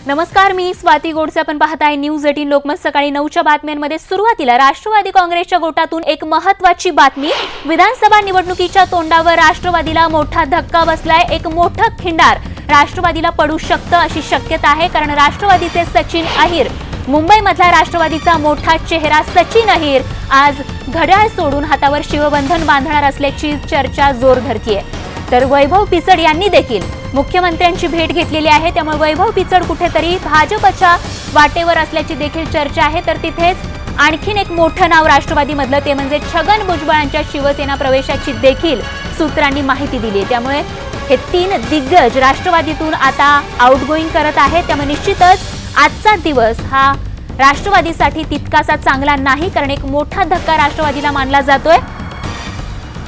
नमस्कार, मी स्वाती गोडसे. आपण पाहताय न्यूज 18 लोकमत. सकाळी 9च्या बातम्यांमध्ये सुरुवातीला राष्ट्रवादी काँग्रेसच्या गोटातून एक महत्त्वाची बातमी. विधानसभा निवडणुकीच्या तोंडावर राष्ट्रवादीला मोठा धक्का बसलाय. एक मोठं खिंडार राष्ट्रवादीला पडू शकतं अशी शक्यता आहे, कारण राष्ट्रवादीचे सचिन अहिर, मुंबईमधला राष्ट्रवादीचा मोठा चेहरा सचिन अहिर आज घड्याळ सोडून हातावर शिवबंधन बांधणार असल्याची चर्चा जोर धरतीये. तर वैभव पिचड यांनी देखील मुख्यमंत्र्यांची भेट घेतलेली आहे, त्यामुळे वैभव पिचड कुठेतरी भाजपच्या वाटेवर असल्याची देखील चर्चा आहे. तर तिथेच आणखीन एक मोठं नाव राष्ट्रवादीमधलं, ते म्हणजे छगन भुजबळांच्या शिवसेना प्रवेशाची देखील सूत्रांनी माहिती दिली. त्यामुळे हे तीन दिग्गज राष्ट्रवादीतून आता आउटगोईंग करत आहेत. त्यामुळे निश्चितच आजचा दिवस हा राष्ट्रवादीसाठी तितकासा चांगला नाही, कारण एक मोठा धक्का राष्ट्रवादीला मानला जातोय.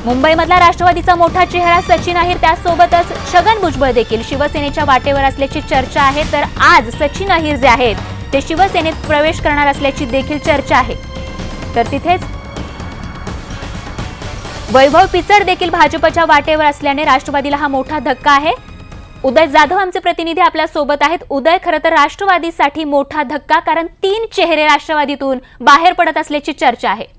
मुंबईमधला राष्ट्रवादीचा मोठा चेहरा सचिन अहिर, त्यासोबतच छगन भुजबळ देखील शिवसेनेच्या वाटेवर असल्याची चर्चा आहे. तर आज सचिन अहिर जे आहेत ते शिवसेनेत प्रवेश करणार असल्याची देखील चर्चा आहे. तर तिथेच वैभव पिचड देखील भाजपच्या वाटेवर असल्याने राष्ट्रवादीला हा मोठा धक्का आहे. उदय जाधव आमचे प्रतिनिधी आपल्या सोबत आहेत. उदय, खरं तर राष्ट्रवादीसाठी मोठा धक्का, कारण तीन चेहरे राष्ट्रवादीतून बाहेर पडत असल्याची चर्चा आहे.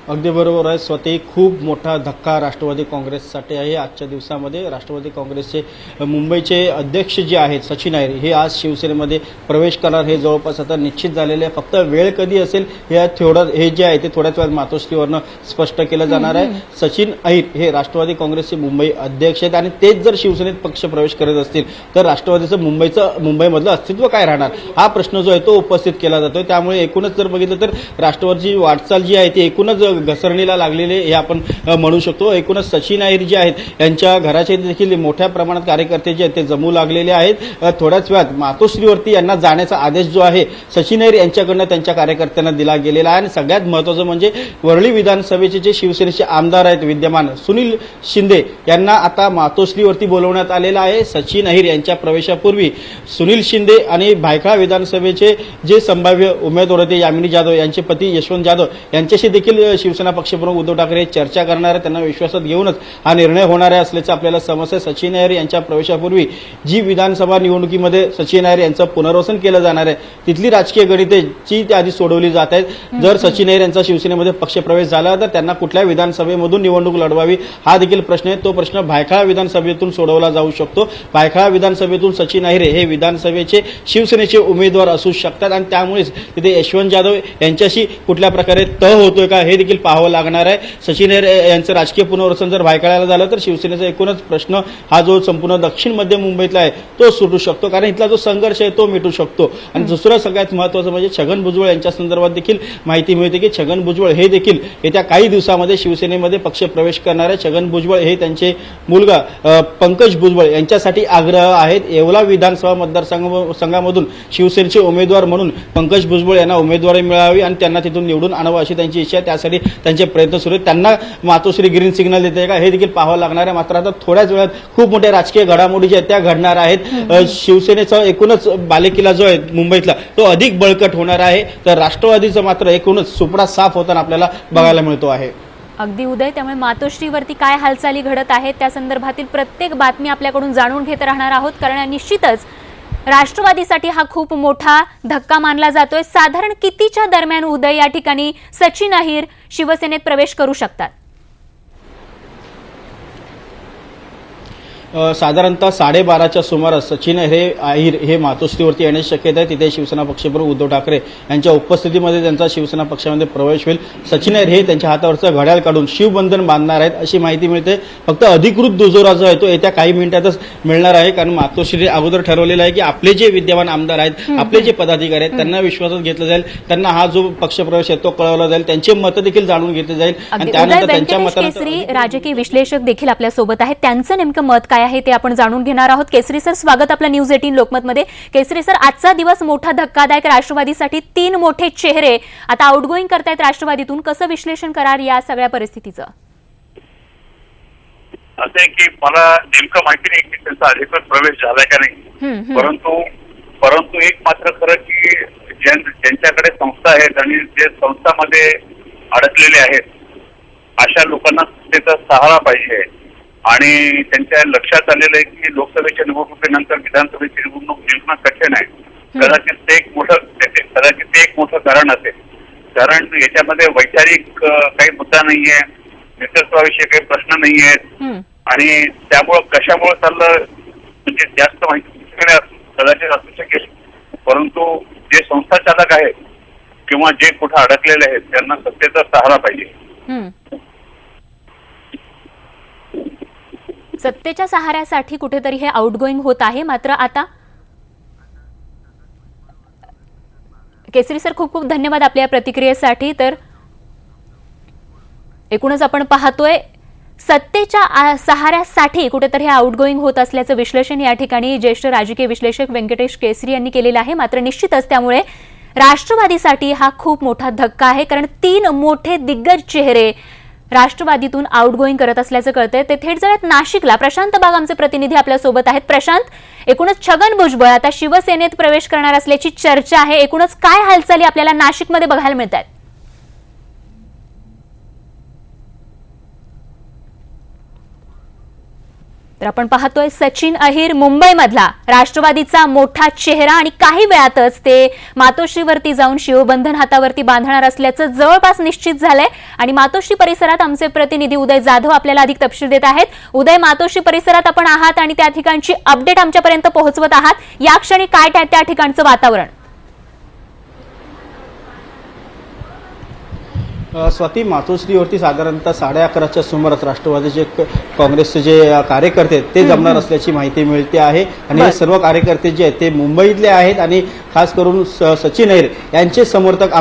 अगदी बरोबर आहे स्वाती, खूप मोठा धक्का राष्ट्रवादी काँग्रेससाठी आहे. आजच्या दिवसामध्ये राष्ट्रवादी काँग्रेसचे मुंबईचे अध्यक्ष जे आहेत सचिन अहिर, हे आज शिवसेनेमध्ये प्रवेश करणार हे जवळपास आता निश्चित झालेले आहे. फक्त वेळ कधी असेल हे जे आहे ते थोड्याच वेळात मातोश्रीवरनं स्पष्ट केलं जाणार आहे. सचिन अहिर हे राष्ट्रवादी काँग्रेसचे मुंबई अध्यक्ष आहेत आणि तेच जर शिवसेनेत पक्ष प्रवेश करत असतील तर राष्ट्रवादीचं मुंबईमधलं अस्तित्व काय राहणार, हा प्रश्न जो आहे तो उपस्थित केला जातोय. त्यामुळे एकूणच जर बघितलं तर राष्ट्रवादीची वाटचाल जी आहे ती एकूणच घसरणीला लागलेले हे आपण म्हणू शकतो. एकूणच सचिन अहिर जे आहेत यांच्या घराचे देखील मोठ्या प्रमाणात कार्यकर्ते जे आहेत ते जमू लागलेले आहेत. थोड्याच वेळात मातोश्रीवरती यांना जाण्याचा आदेश जो आहे सचिन अहिर यांच्याकडनं त्यांच्या कार्यकर्त्यांना दिला गेलेला आहे. आणि सगळ्यात महत्त्वाचं म्हणजे वरळी विधानसभेचे जे शिवसेनेचे आमदार आहेत विद्यमान सुनील शिंदे यांना आता मातोश्रीवरती बोलवण्यात आलेलं आहे. सचिन अहिर यांच्या प्रवेशापूर्वी सुनील शिंदे आणि भायखळा विधानसभेचे जे संभाव्य उमेदवार होते यामिनी जाधव यांचे पती यशवंत जाधव यांच्याशी देखील शिवसेना पक्षप्रमुख उद्धव ठाकरे चर्चा करणार आहे. त्यांना विश्वासात घेऊनच हा निर्णय होणार आहे असल्याचं आपल्याला समजतं. सचिन अहिर यांच्या प्रवेशापूर्वी जी विधानसभा निवडणुकीमध्ये सचिन अहिर यांचं पुनर्वसन केलं जाणार आहे तिथली राजकीय गणितेची ती आधी सोडवली जात आहेत. जर सचिन अहिर यांचा शिवसेनेमध्ये पक्षप्रवेश झाला तर त्यांना कुठल्या विधानसभेमधून निवडणूक लढवावी हा देखील प्रश्न आहे. तो प्रश्न भायखळा विधानसभेतून सोडवला जाऊ शकतो. भायखळा विधानसभेतून सचिन अहिर हे विधानसभेचे शिवसेनेचे उमेदवार असू शकतात आणि त्यामुळेच तिथे यशवंत जाधव यांच्याशी कुठल्या प्रकारे तह होतोय का हे देखील पाहावं लागणार आहे. सचिन अहिर यांचं राजकीय पुनर्वसन जर भायखळ्याला झालं तर शिवसेनेचा एकूणच प्रश्न हा जो संपूर्ण दक्षिण मध्य मुंबईतला आहे तो सुटू शकतो, कारण इथला जो संघर्ष आहे तो मिटू शकतो. आणि दुसरं सगळ्यात महत्त्वाचं म्हणजे छगन भुजबळ यांच्या संदर्भात देखील माहिती मिळते की छगन भुजबळ हे देखील येत्या काही दिवसामध्ये शिवसेनेमध्ये पक्ष प्रवेश करणार आहे. छगन भुजबळ हे त्यांचे मुलगा पंकज भुजबळ यांच्यासाठी आग्रह आहेत. येवला विधानसभा मतदारसंघामधून शिवसेनेचे उमेदवार म्हणून पंकज भुजबळ यांना उमेदवारी मिळावी आणि त्यांना तिथून निवडून आणावं अशी त्यांची इच्छा आहे. त्यासाठी त्यांचे प्रयत्न सुरू आहेत. त्यांना मातोश्री ग्रीन सिग्नल देते का हे देखील पाहावं लागणार आहे. मात्र आता थोड्याच वेळात खूप मोठ्या राजकीय घडामोडी ज्या आहेत त्या घडणार आहेत. शिवसेनेचा एकूणच बालेकिल्ला जो आहे मुंबईतला तो अधिक बळकट होणार आहे, तर राष्ट्रवादीचं मात्र एकूणच सुपडा साफ होताना आपल्याला बघायला मिळतो आहे. अगदी उदय, त्यामुळे मातोश्रीवरती काय हालचाली घडत आहेत त्या संदर्भातील प्रत्येक बातमी आपल्याकडून जाणून घेत राहणार आहोत, कारण निश्चितच राष्ट्रवादीसाठी हा खूप मोठा धक्का मानला जातोय. साधारण कितीच्या दरम्यान उदय या ठिकाणी सचिन अहिर शिवसेनेत प्रवेश करू शकतात? साधारणतः 12:30च्या सुमारास सचिन अहिर हे मातोश्रीवरती येण्याची शक्यता आहे. तिथे शिवसेना पक्षप्रमुख उद्धव ठाकरे यांच्या उपस्थितीमध्ये त्यांचा शिवसेना पक्षामध्ये प्रवेश होईल. सचिन अहिर हे त्यांच्या हातावरचं घड्याळ काढून शिवबंधन बांधणार आहेत अशी माहिती मिळते. फक्त अधिकृत दुजोरा जो आहे तो येत्या काही मिनिटातच मिळणार आहे, कारण मातोश्री अगोदर ठरवलेलं आहे की आपले जे विद्यमान आमदार आहेत, आपले जे पदाधिकारी आहेत त्यांना विश्वासात घेतलं जाईल, त्यांना हा जो पक्षप्रवेश आहे तो कळवला जाईल, त्यांचे मत देखील जाणून घेतले जाईल आणि त्यानंतर त्यांच्या मतांतर राजकीय विश्लेषक देखील आपल्या सोबत आहेत. त्यांचं नेमकं मत काय आहे ते आपण जाणून घेणार आहोत. केसरी सर, स्वागत आपल्या न्यूज 18 लोकमत मध्ये. केसरी सर, आजचा दिवस मोठा धक्कादायक राष्ट्रवादीसाठी. तीन मोठे चेहरे आता आउटगोईंग करतायत राष्ट्रवादीतून. कसं विश्लेषण करार या सगळ्या परिस्थितीचं? असं आहे की मला नेमकं माहिती नाही की त्यांचा अधिकृत प्रवेश झालाय का नाही, परंतु एक मात्र खरं की ज्यांच्याकडे संस्था आहेत आणि जे संस्थामध्ये अडकलेले आहेत अशा लोकांना त्याचा सहारा पाहिजे. आणि त्यांच्या लक्षात आलेलं आहे की लोकसभेच्या निवडणुकीनंतर विधानसभेची निवडणूक जिंकणं कठीण आहे. कदाचित ते एक मोठं कारण असेल. कारण याच्यामध्ये वैचारिक काही मुद्दा नाहीये, नेतृत्वाविषयी काही प्रश्न नाहीये आणि त्यामुळं कशामुळे चाललं म्हणजे जास्त माहिती कदाचित असू शकेल. परंतु जे संस्था चालक आहेत किंवा जे कुठे अडकलेले आहेत त्यांना सत्तेचा सहारा पाहिजे. सत्तेच्या सहाऱ्यासाठी कुठेतरी हे आउटगोईंग होत आहे. मात्र आता केसरी सर, खूप खूप धन्यवाद आपल्या प्रतिक्रियेसाठी. तर एकूणच आपण पाहतोय सत्तेच्या सहाऱ्यासाठी कुठेतरी हे आउटगोईंग होत असल्याचं विश्लेषण या ठिकाणी ज्येष्ठ राजकीय विश्लेषक व्यंकटेश केसरी यांनी केलेलं आहे. मात्र निश्चितच त्यामुळे राष्ट्रवादीसाठी हा खूप मोठा धक्का आहे. कारण 3 मोठे दिग्गज चेहरे राष्ट्रवादीतून आउटगोईंग करत असल्याचं कळतंय. ते थेट जात नाशिकला. प्रशांत बाग आमचे प्रतिनिधी आपल्या सोबत आहेत. प्रशांत, एकूणच छगन भुजबळ आता शिवसेनेत प्रवेश करणार असल्याची चर्चा आहे. एकूणच काय हालचाली आपल्याला नाशिकमध्ये बघायला मिळत आहेत? तर आपण पाहतोय सचिन अहिर मुंबईमधला राष्ट्रवादीचा मोठा चेहरा आणि काही वेळातच ते मातोश्रीवरती जाऊन शिवबंधन हातावरती बांधणार असल्याचं जवळपास निश्चित झालंय. आणि मातोश्री परिसरात आमचे प्रतिनिधी उदय जाधव आपल्याला अधिक तपशील देत आहेत. उदय, मातोश्री परिसरात आपण आहात आणि त्या ठिकाणची अपडेट आमच्यापर्यंत पोहोचवत आहात. या क्षणी काय त्या ठिकाणचं वातावरण? स्वाती, मातोश्रीवरती साधारणतः 11:30च्या सुमारास राष्ट्रवादीचे काँग्रेसचे जे कार्यकर्ते आहेत ते जमणार असल्याची माहिती मिळते आहे. आणि हे सर्व कार्यकर्ते जे आहेत ते मुंबईतले आहेत आणि खास करून सचिन अहिर यांचे समर्थक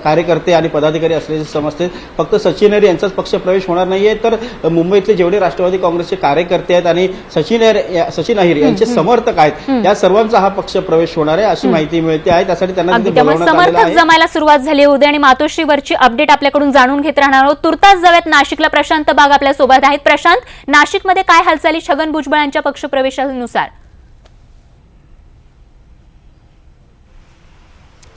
कार्यकर्ते आणि पदाधिकारी असल्याचे समजते. फक्त सचिन अहिर यांचाच पक्ष प्रवेश होणार नाहीये, तर मुंबईतले जेवढे राष्ट्रवादी काँग्रेसचे कार्यकर्ते आहेत आणि सचिन अहिर यांचे समर्थक आहेत या सर्वांचा हा पक्ष प्रवेश होणार आहे अशी माहिती मिळते आहे. त्यासाठी त्यांना समर्थक जमायला सुरुवात झाली उदय. आणि मातोश्रीवरची अपडेट आपल्याकडून जाणून घेत राहणार आहोत. तुर्तास जाऊयात नाशिकला. प्रशांत बाग आपल्या सोबत आहेत. प्रशांत, नाशिकमध्ये काय हालचाली छगन भुजबळ यांच्या पक्षप्रवेशानुसार?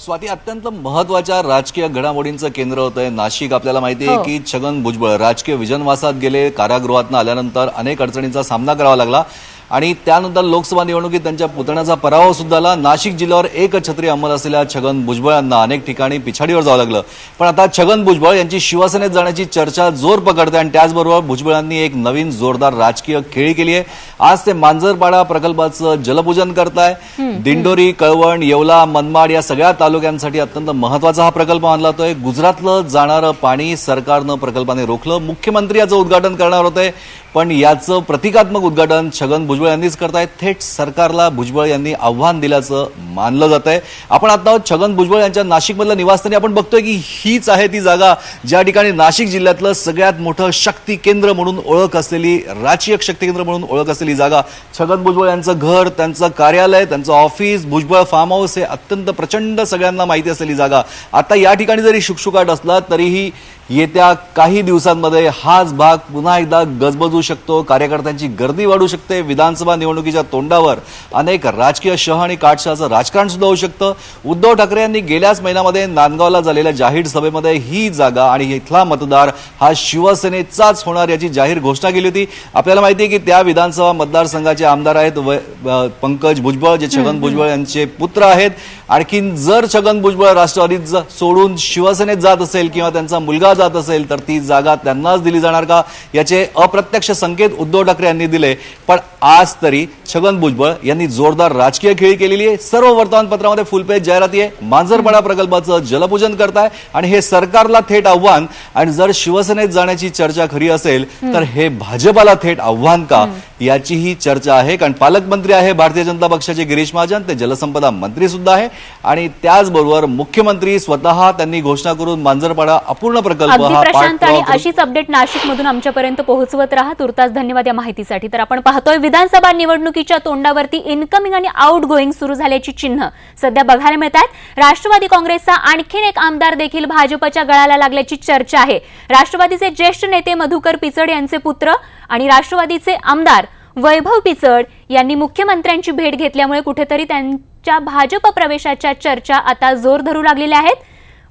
स्वाती, अत्यंत महत्वाच्या राजकीय घडामोडींचं केंद्र होतं नाशिक. आपल्याला माहिती आहे की छगन भुजबळ राजकीय विजनवासात गेले. कारागृहातून आल्यानंतर अनेक अडचणींचा सामना करावा लागला आणि त्यानंतर लोकसभा निवडणुकीत त्यांच्या पुतण्याचा पराभव सुद्धा झाला. नाशिक जिल्ह्यावर एकछत्री अंमल असलेल्या छगन भुजबळ यांना अनेक ठिकाणी पिछाडीवर जावं लागलं. पण आता छगन भुजबळ यांची शिवसेनेत जाण्याची चर्चा जोर पकडते आणि त्याचबरोबर भुजबळ यांनी एक नवीन जोरदार राजकीय खेळी केली आहे. आज ते मांजरपाडा प्रकल्पाचं जलपूजन करताय. दिंडोरी, कळवण, येवला, मनमाड या सगळ्या तालुक्यांसाठी अत्यंत महत्वाचा हा प्रकल्प मानला जातोय. गुजरातलं जाणारं पाणी सरकारनं प्रकल्पाने रोखलं. मुख्यमंत्री याचं उद्घाटन करणार होते, पण याचं प्रतिकात्मक उद्घाटन छगन भुजबळ यांनीच करतायत. थेट सरकारला भुजबळ यांनी आव्हान दिल्याचं मानलं जात आहे. आपण आता छगन भुजबळ यांच्या नाशिकमधल्या निवासस्थानी आपण बघतोय की हीच आहे ती जागा ज्या ठिकाणी नाशिक जिल्ह्यातलं सगळ्यात मोठं शक्ती केंद्र म्हणून ओळख असलेली, राजकीय शक्ती केंद्र म्हणून ओळख असलेली जागा. छगन भुजबळ यांचं घर, त्यांचं कार्यालय, त्यांचं ऑफिस, भुजबळ फार्म हाऊस हे अत्यंत प्रचंड सगळ्यांना माहिती असलेली जागा. आता या ठिकाणी जरी शुकशुकाट असला तरीही येत्या काही दिवसांमध्ये हाच भाग पुन्हा एकदा गजबजू शकतो. कार्यकर्त्यांची गर्दी वाढू शकते. विधानसभा निवडणुकीच्या तोंडावर अनेक राजकीय शह आणि काटशहाचं राजकारण सुद्धा होऊ शकतं. उद्धव ठाकरे यांनी गेल्याच महिन्यामध्ये नांदगावला झालेल्या जाहीर सभेमध्ये ही जागा आणि इथला मतदार हा शिवसेनेचाच होणार याची जाहीर घोषणा केली होती. आपल्याला माहिती आहे की त्या विधानसभा मतदारसंघाचे आमदार आहेत पंकज भुजबळ, जे छगन भुजबळ यांचे पुत्र आहेत. आणखीन जर छगन भुजबळ राष्ट्रवादीत सोडून शिवसेनेत जात असेल किंवा त्यांचा मुलगा जात असेल तर ती जागा त्यांनाच दिली जाणार का याचे अप्रत्यक्ष संकेत उद्धव ठाकरे यांनी दिले. पण आज तरी छगन भुजबळ यांनी जोरदार राजकीय खेळी केलेली आहे. सर्व वर्तमानपत्रामध्ये फुलपेज जाहिराती आहे. मांजरपाडा प्रकल्पाचं जलपूजन करताय आणि हे सरकारला थेट आव्हान. आणि जर शिवसेनेत जाण्याची चर्चा खरी असेल तर हे भाजपाला थेट आव्हान का याचीही चर्चा आहे. कारण पालकमंत्री आहे भारतीय जनता पक्षाचे गिरीश महाजन, ते जलसंपदा मंत्री सुद्धा आहे. आणि त्याचबरोबर मुख्यमंत्री स्वतः त्यांनी घोषणा करून मांजरपाडा अपूर्ण प्रकल्प प्रशांत आणि अशीच अपडेट नाशिकमधून आमच्यापर्यंत पोहोचवत राहा. तुर्तास धन्यवाद या माहितीसाठी. तर आपण पाहतोय विधानसभा निवडणुकीच्या तोंडावरती इनकमिंग आणि आउट गोईंग सुरू झाल्याची चिन्ह सध्या बघायला मिळत आहेत. राष्ट्रवादी काँग्रेसचा आणखीन एक आमदार देखील भाजपच्या गळाला लागल्याची चर्चा आहे. राष्ट्रवादीचे ज्येष्ठ नेते मधुकर पिचड यांचे पुत्र आणि राष्ट्रवादीचे आमदार वैभव पिचड यांनी मुख्यमंत्र्यांची भेट घेतल्यामुळे कुठेतरी त्यांच्या भाजप प्रवेशाच्या चर्चा आता जोर धरू लागलेल्या आहेत.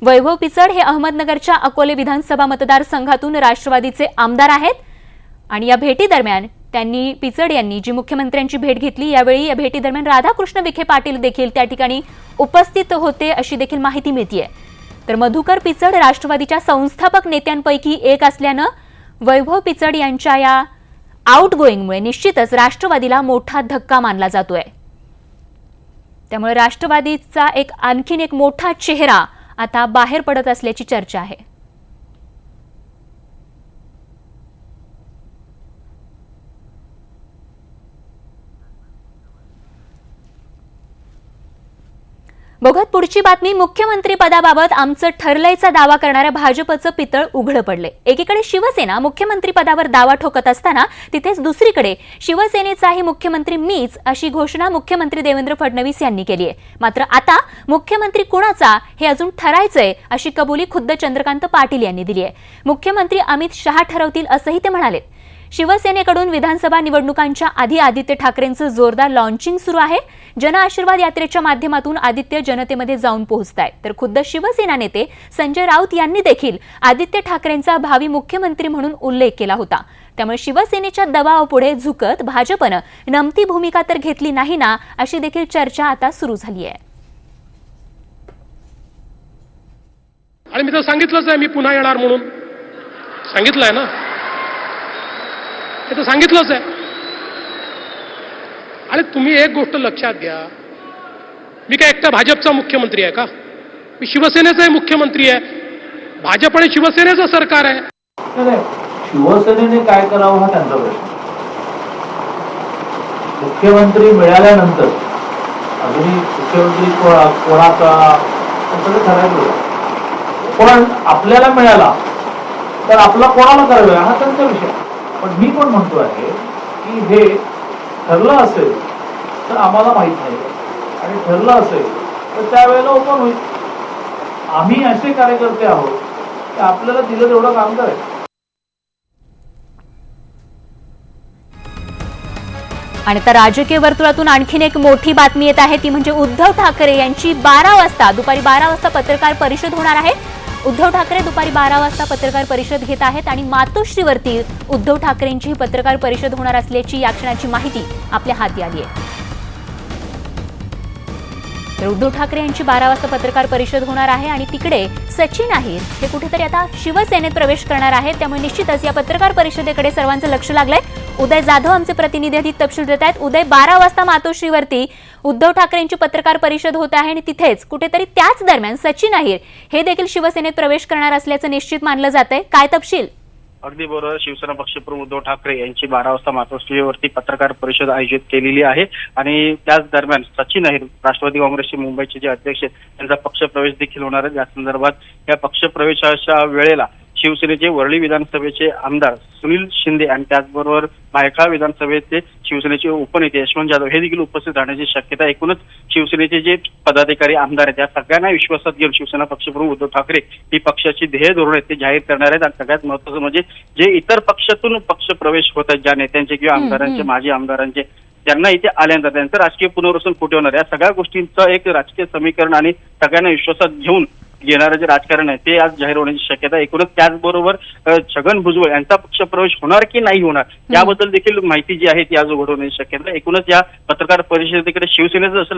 वैभव पिचड हे अहमदनगरच्या अकोले विधानसभा मतदारसंघातून राष्ट्रवादीचे आमदार आहेत आणि या भेटीदरम्यान त्यांनी पिचड यांनी जी मुख्यमंत्र्यांची भेट घेतली, यावेळी या भेटीदरम्यान राधाकृष्ण विखे पाटील देखील त्या ठिकाणी उपस्थित होते अशी देखील माहिती मिळतेय. तर मधुकर पिचड राष्ट्रवादीच्या संस्थापक नेत्यांपैकी एक असल्यानं वैभव पिचड यांच्या या आउटगोईंगमुळे निश्चितच राष्ट्रवादीला मोठा धक्का मानला जातोय. त्यामुळे राष्ट्रवादीचा आणखीन एक मोठा चेहरा आता बाहेर पडत असल्याची चर्चा आहे. बघत पुढची बातमी. मुख्यमंत्री पदाबाबत आमचं ठरलंयचा दावा करणाऱ्या भाजपचं पितळ उघडं पडले. एकीकडे शिवसेना मुख्यमंत्री पदावर दावा ठोकत असताना तिथेच दुसरीकडे शिवसेनेचाही मुख्यमंत्री मीच अशी घोषणा मुख्यमंत्री देवेंद्र फडणवीस यांनी केली आहे. मात्र आता मुख्यमंत्री कुणाचा हे अजून ठरायचंय अशी कबुली खुद्द चंद्रकांत पाटील यांनी दिली आहे. मुख्यमंत्री अमित शहा ठरवतील असंही ते म्हणाले. शिवसेनेकडून विधानसभा निवडणुकांच्या आधी आदित्य ठाकरेंचं जोरदार लॉन्चिंग सुरू आहे. जन आशीर्वाद यात्रेच्या माध्यमातून आदित्य जनतेमध्ये जाऊन पोहोचतायत. तर खुद्द शिवसेना नेते संजय राऊत यांनी देखील आदित्य ठाकरेंचा भावी मुख्यमंत्री म्हणून उल्लेख केला होता. त्यामुळे शिवसेनेच्या दबावापुढे झुकत भाजपनं नमती भूमिका तर घेतली नाही ना, अशी देखील चर्चा आता सुरू झाली आहे. आणि मी तर सांगितलंच आहे, मी पुन्हा येणार म्हणून सांगितलंय ना, हे तर सांगितलंच आहे. आणि तुम्ही एक गोष्ट लक्षात घ्या, मी काय एकटा भाजपचा मुख्यमंत्री आहे का? मी शिवसेनेचाही मुख्यमंत्री आहे. भाजप आणि शिवसेनेचं सरकार आहे. शिवसेनेने काय करावं हा त्यांचा प्रश्न. मुख्यमंत्री मिळाल्यानंतर अजूनही मुख्यमंत्री कोणाचा सगळं ठरायचं, पण आपल्याला मिळाला तर आपला कोणाला करावे हा त्यांचा विषय. पण मी पण म्हणतो आहे की हे ठरलं असेल तर आम्हाला माहित नाही, आणि ठरलं असेल तर त्यावेळेला ओपन होईल. आम्ही असे कार्यकर्ते आहोत की आपल्याला दिलं तेवढं काम करायचं. आणि तर राजकीय वर्तुळातून आणखीन एक मोठी बातमी येत आहे, ती म्हणजे उद्धव ठाकरे यांची दुपारी 12 वाजता पत्रकार परिषद होणार आहे. उद्धव ठाकरे दुपारी 12 वाजता पत्रकार परिषद घेत आहेत आणि मातोश्रीवरती उद्धव ठाकरेंची पत्रकार परिषद होणार असल्याची या क्षणाची माहिती आपल्या हाती आली आहे. तर उद्धव ठाकरे यांची 12 वाजता पत्रकार परिषद होणार आहे आणि तिकडे सचिन अहिर हे कुठेतरी आता शिवसेनेत प्रवेश करणार आहेत. त्यामुळे निश्चितच या पत्रकार परिषदेकडे सर्वांचं लक्ष लागलंय. उदय जाधव आमचे प्रतिनिधी अधिक तपशील देत आहेत. उदय, 12 वाजता मातोश्रीवरती उद्धव ठाकरेंची पत्रकार परिषद होत आहे आणि तिथेच कुठेतरी त्याच दरम्यान सचिन अहिर हे देखील शिवसेनेत प्रवेश करणार असल्याचं निश्चित मानलं जातंय. काय तपशील? अगदी बरोबर. शिवसेना पक्षप्रमुख उद्धव ठाकरे यांची 12 वाजता मातोश्रीवरती पत्रकार परिषद आयोजित केलेली आहे आणि त्याच दरम्यान सचिन अहिर राष्ट्रवादी काँग्रेसचे मुंबईचे जे अध्यक्ष आहेत त्यांचा पक्षप्रवेश देखील होणार आहे. या संदर्भात या पक्षप्रवेशाच्या वेळेला शिवसेनेचे वरळी विधानसभेचे आमदार सुनील शिंदे आणि त्याचबरोबर भायखळा विधानसभेचे शिवसेनेचे उपनेते यशवंत जाधव हे देखील उपस्थित राहण्याची शक्यता. एकूणच शिवसेनेचे जे पदाधिकारी आमदार आहेत त्या सगळ्यांना विश्वासात घेऊन शिवसेना पक्षप्रमुख उद्धव ठाकरे ही पक्षाची ध्येय धोरण आहेत ते जाहीर करणार आहेत. आणि सगळ्यात महत्त्वाचं म्हणजे जे इतर पक्षातून पक्ष प्रवेश होत आहेत ज्या नेत्यांचे किंवा आमदारांचे माजी आमदारांचे त्यांना इथे आल्यानंतर त्यांचं राजकीय पुनर्वसन कुठे होणार या सगळ्या गोष्टींचं एक राजकीय समीकरण आणि सगळ्यांना विश्वासात घेऊन घेणारं जे राजकारण आहे ते आज जाहीर होण्याची शक्यता. एकूणच त्याचबरोबर छगन भुजबळ यांचा पक्ष प्रवेश होणार की नाही होणार याबद्दल देखील माहिती जी आहे ती आज उघड होण्याची शक्यता. एकूणच या पत्रकार परिषदेकडे शिवसेनेचं जसं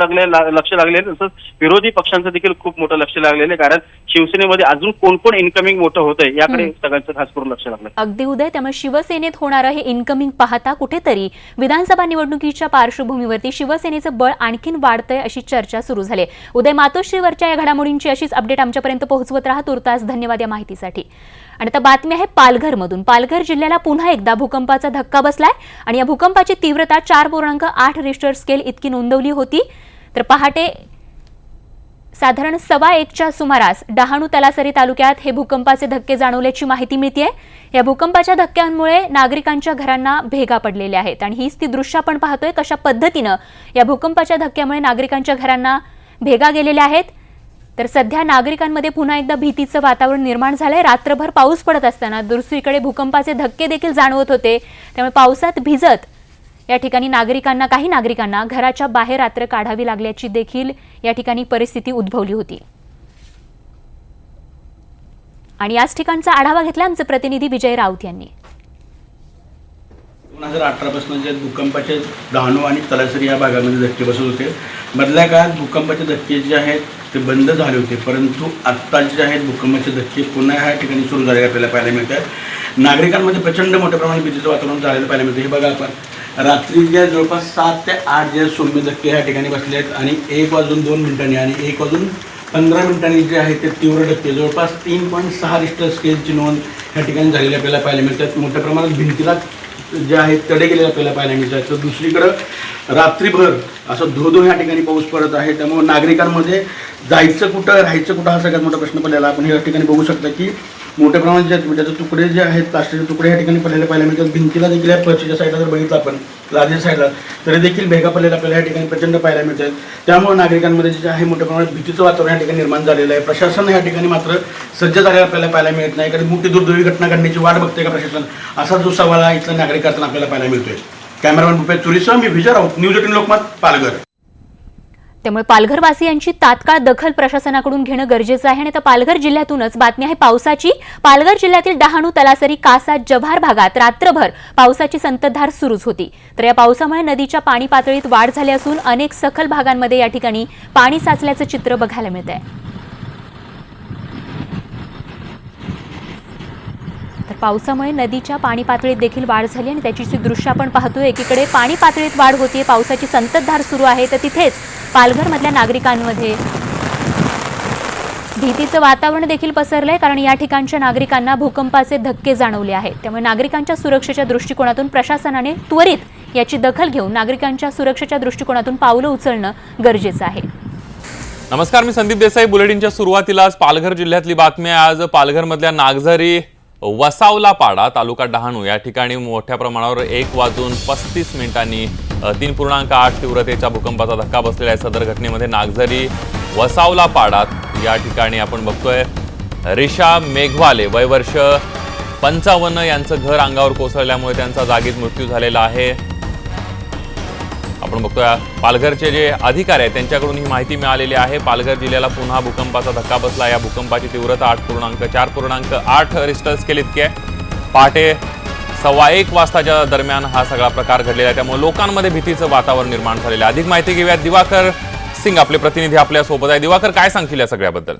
लक्ष लागलेलं तसंच विरोधी पक्षांचं देखील खूप मोठं लक्ष लागलेलं आहे. कारण शिवसेनेमध्ये अजून कोण कोण इन्कमिंग मोठं होतंय याकडे सगळ्यांचं खास करून लक्ष लागलं. अगदी उदय, त्यामुळे शिवसेनेत होणारं हे इन्कमिंग पाहता कुठेतरी विधानसभा निवडणुकीच्या पार्श्वभूमीवरती शिवसेनेचं बळ आणखीन वाढतंय अशी चर्चा सुरू झाली. उदय, मातोश्रीवरच्या या घडामोडींची अशीच अपडेट आमच्यापर्यंत पोहोचवत राहा. तुर्तास धन्यवाद या माहितीसाठी. आणि आता बातमी आहे पालघरमधून. पालघर जिल्ह्याला पुन्हा एकदा भूकंपाचा धक्का बसलाय आणि या भूकंपाची तीव्रता 4.8 रिश्टर स्केल इतकी नोंदवली होती. तर पहाटे साधारण 1:15च्या सुमारास डहाणू तलासरी तालुक्यात हे भूकंपाचे धक्के जाणवल्याची माहिती मिळतेय. या भूकंपाच्या धक्क्यांमुळे नागरिकांच्या घरांना भेगा पडलेल्या आहेत आणि हीच ती दृश्य आपण पाहतोय कशा पद्धतीनं या भूकंपाच्या धक्क्यामुळे नागरिकांच्या घरांना भेगा गेलेल्या आहेत. तर सध्या नागरिकांमध्ये पुन्हा एकदा भीतीचं वातावरण निर्माण झालंय. रात्रभर पाऊस पडत असताना दुसरीकडे भूकंपाचे धक्के देखील जाणवत होते. त्यामुळे पावसात भिजत या ठिकाणी काही नागरिकांना घराच्या बाहेर रात्र काढावी लागल्याची देखील या ठिकाणी परिस्थिती उद्भवली होती. आणि याच ठिकाणचा आढावा घेतला आमचे प्रतिनिधी विजय राऊत यांनी. 2018 पासून जे भूकंपाचे डहाणू आणि तलासरी या भागामध्ये धक्के बसत होते. मधल्या काळात भूकंपाचे धक्के जे आहेत ते बंद झाले होते, परंतु आत्ता जे आहेत भूकंपाचे धक्के पुन्हा ह्या ठिकाणी सुरू झालेले आपल्याला पाहायला मिळत आहे. नागरिकांमध्ये प्रचंड मोठ्या प्रमाणात भीतीचं वातावरण झालेलं पाहायला मिळतं. हे बघा आपण रात्रीच्या जवळपास 7 ते 8 जे सौम्य धक्के ह्या ठिकाणी बसले आहेत आणि 1:02 आणि 1:15 जे आहे ते तीव्र धक्के जवळपास 3.6 रिश्टर स्केलची नोंद ह्या ठिकाणी झालेली आपल्याला पाहायला मिळतात. मोठ्या प्रमाणात भिंतीला जे आहेत तडे गेलेले आपल्याला पाहायला मिळतात. तर दुसरीकडं रात्रीभर असं धो ह्या ठिकाणी पाऊस पडत आहे. त्यामुळे नागरिकांमध्ये जायचं कुठं राहायचं कुठं हा सगळ्यात मोठा प्रश्न पडलेला. आपण या ठिकाणी बघू शकता की मोठ्या प्रमाणात जे विटाचे तुकडे जे आहेत प्लास्टिकचे तुकडे या ठिकाणी पडलेले पाहायला मिळतात. भिंतीला देखील या पश्चिमच्या साईडला जर बघितलं आपण लादीच्या साईडला तरी देखील भेगा पडलेल्या आपल्याला या ठिकाणी प्रचंड पाहायला मिळतात. त्यामुळे नागरिकांमध्ये जे आहे मोठ्या प्रमाणात भीतीचं वातावरण या ठिकाणी निर्माण झालेलं आहे. प्रशासन या ठिकाणी मात्र सज्ज झालेलं आपल्याला पाहायला मिळत नाही. कारण मोठी दुर्दैवी घटना घडण्याची वाट बघते का प्रशासन, असा जो सवाल आहे इथल्या नागरिकांना आपल्याला पाहायला मिळतोय. कॅमेरामॅन भूपेश चुरीसह मी विजय राऊत, न्यूज 18 लोकमत, पालघर. त्यामुळे पालघरवासियांची तात्काळ दखल प्रशासनाकडून घेणं गरजेचं आहे. आणि आता पालघर जिल्ह्यातूनच बातमी आहे पावसाची. पालघर जिल्ह्यातील डहाणू, तलासरी, कासा, जव्हार भागात रात्रभर पावसाची संततधार सुरूच होती. तर या पावसामुळे नदीच्या पाणी पातळीत वाढ झाली असून अनेक सखल भागांमध्ये या ठिकाणी पाणी साचल्याचं चित्र बघायला मिळत आहे. तर पावसामुळे नदीच्या पाणी पातळीत देखील वाढ झाली आणि त्याची दृश्य आपण पाहतोय. एकीकडे पाणी पातळीत वाढ होतीये, पावसाची संततधार सुरू आहे, तर तिथेच पालघरमधल्या नागरिकांमध्ये भीतीचं वातावरण देखील पसरलंय. कारण या ठिकाणच्या नागरिकांना भूकंपाचे धक्के जाणवले आहेत. त्यामुळे नागरिकांच्या सुरक्षेच्या दृष्टिकोनातून प्रशासनाने त्वरित याची दखल घेऊन नागरिकांच्या सुरक्षेच्या दृष्टिकोनातून पावलं उचलणं गरजेचं आहे. नमस्कार, मी संदीप देसाई. बुलेटिनच्या सुरुवातीलाच पालघर जिल्ह्यातली बातमी आहे. आज पालघरमधल्या नागझरी, वसावला पाडा, तालुका डहाणू या ठिकाणी मोठ्या प्रमाणावर 1:35 3.8 तीव्रतेच्या भूकंपाचा धक्का बसलेला आहे. सदर घटनेमध्ये नागझरी, वसावला पाडात या ठिकाणी आपण बघतोय रिशा मेघवाले वय वर्ष 55 यांचं घर अंगावर कोसळल्यामुळे त्यांचा जागीच मृत्यू झालेला आहे. आपण बघतोय पालघरचे जे अधिकारी आहेत त्यांच्याकडून ही माहिती मिळालेली आहे. पालघर जिल्ह्याला पुन्हा भूकंपाचा धक्का बसला. या भूकंपाची तीव्रता 4.8 रिश्टर स्केल इतकी आहे. पहाटे 1:15 वाजताच्या दरम्यान हा सगळा प्रकार घडलेला आहे. त्यामुळे लोकांमध्ये भीतीचं वातावरण निर्माण झालेलं आहे. अधिक माहिती घेऊयात. दिवाकर सिंग आपले प्रतिनिधी आपल्या सोबत आहे. दिवाकर, काय सांगतील या सगळ्याबद्दल?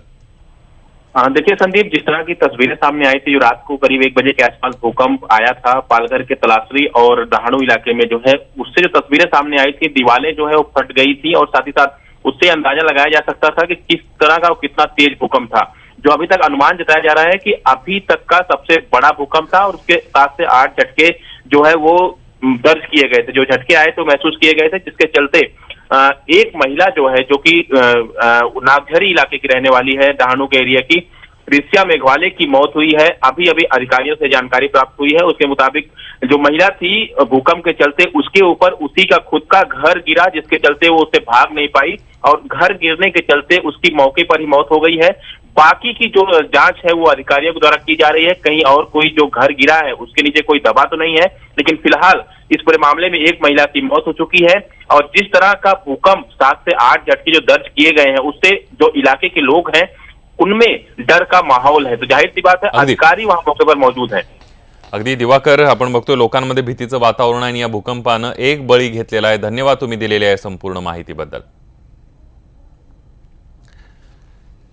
देखिए संदीप, जिस तरह की तस्वीरें सामने आई थी, जो रात को करीब 1 बजे के आसपास भूकंप आया था पालघर के तलासरी और डहाणू इलाके में, जो है उससे जो तस्वीरें सामने आई थी, दीवारें जो है वो फट गई थी और साथ ही साथ उससे अंदाजा लगाया जा सकता था कि किस तरह का कितना तेज भूकंप था. जो अभी तक अनुमान जताया जा रहा है कि अभी तक का सबसे बड़ा भूकंप था और उसके 7 से 8 झटके जो है वो दर्ज किए गए थे. जो झटके आए तो महसूस किए गए थे, जिसके चलते एक महिला जो है, जो कि नागझरी इलाके की रहने वाली है, डहाणू के एरिया की, रिशा मेघवाले की मौत हुई है. अभी अभी अधिकारियों से जानकारी प्राप्त हुई है. उसके मुताबिक जो महिला थी, भूकंप के चलते उसके ऊपर उसी का खुद का घर गिरा, जिसके चलते वो उससे भाग नहीं पाई और घर गिरने के चलते उसकी मौके पर ही मौत हो गई है. बाकी की जो जांच है वो अधिकारियों द्वारा की जा रही है. कहीं और कोई जो घर गिरा है उसके नीचे कोई दबा तो नहीं है, लेकिन फिलहाल इस पूरे मामले में एक महिला की मौत हो चुकी है. और जिस तरह का भूकंप 7 से 8 झटके जो दर्ज किए गए हैं, उससे जो इलाके के लोग हैं उनमें डर का माहौल है. तो जाहिर सी बात है अधिकारी वहां मौके पर मौजूद हैं. अगदी दिवाकर, आपण बघतोय लोकांमध्ये भीतीचं वातावरण आणि या भूकंपानं एक बळी घेतलेला आहे. धन्यवाद तुम्ही दिलेल्या आहे संपूर्ण माहितीबद्दल.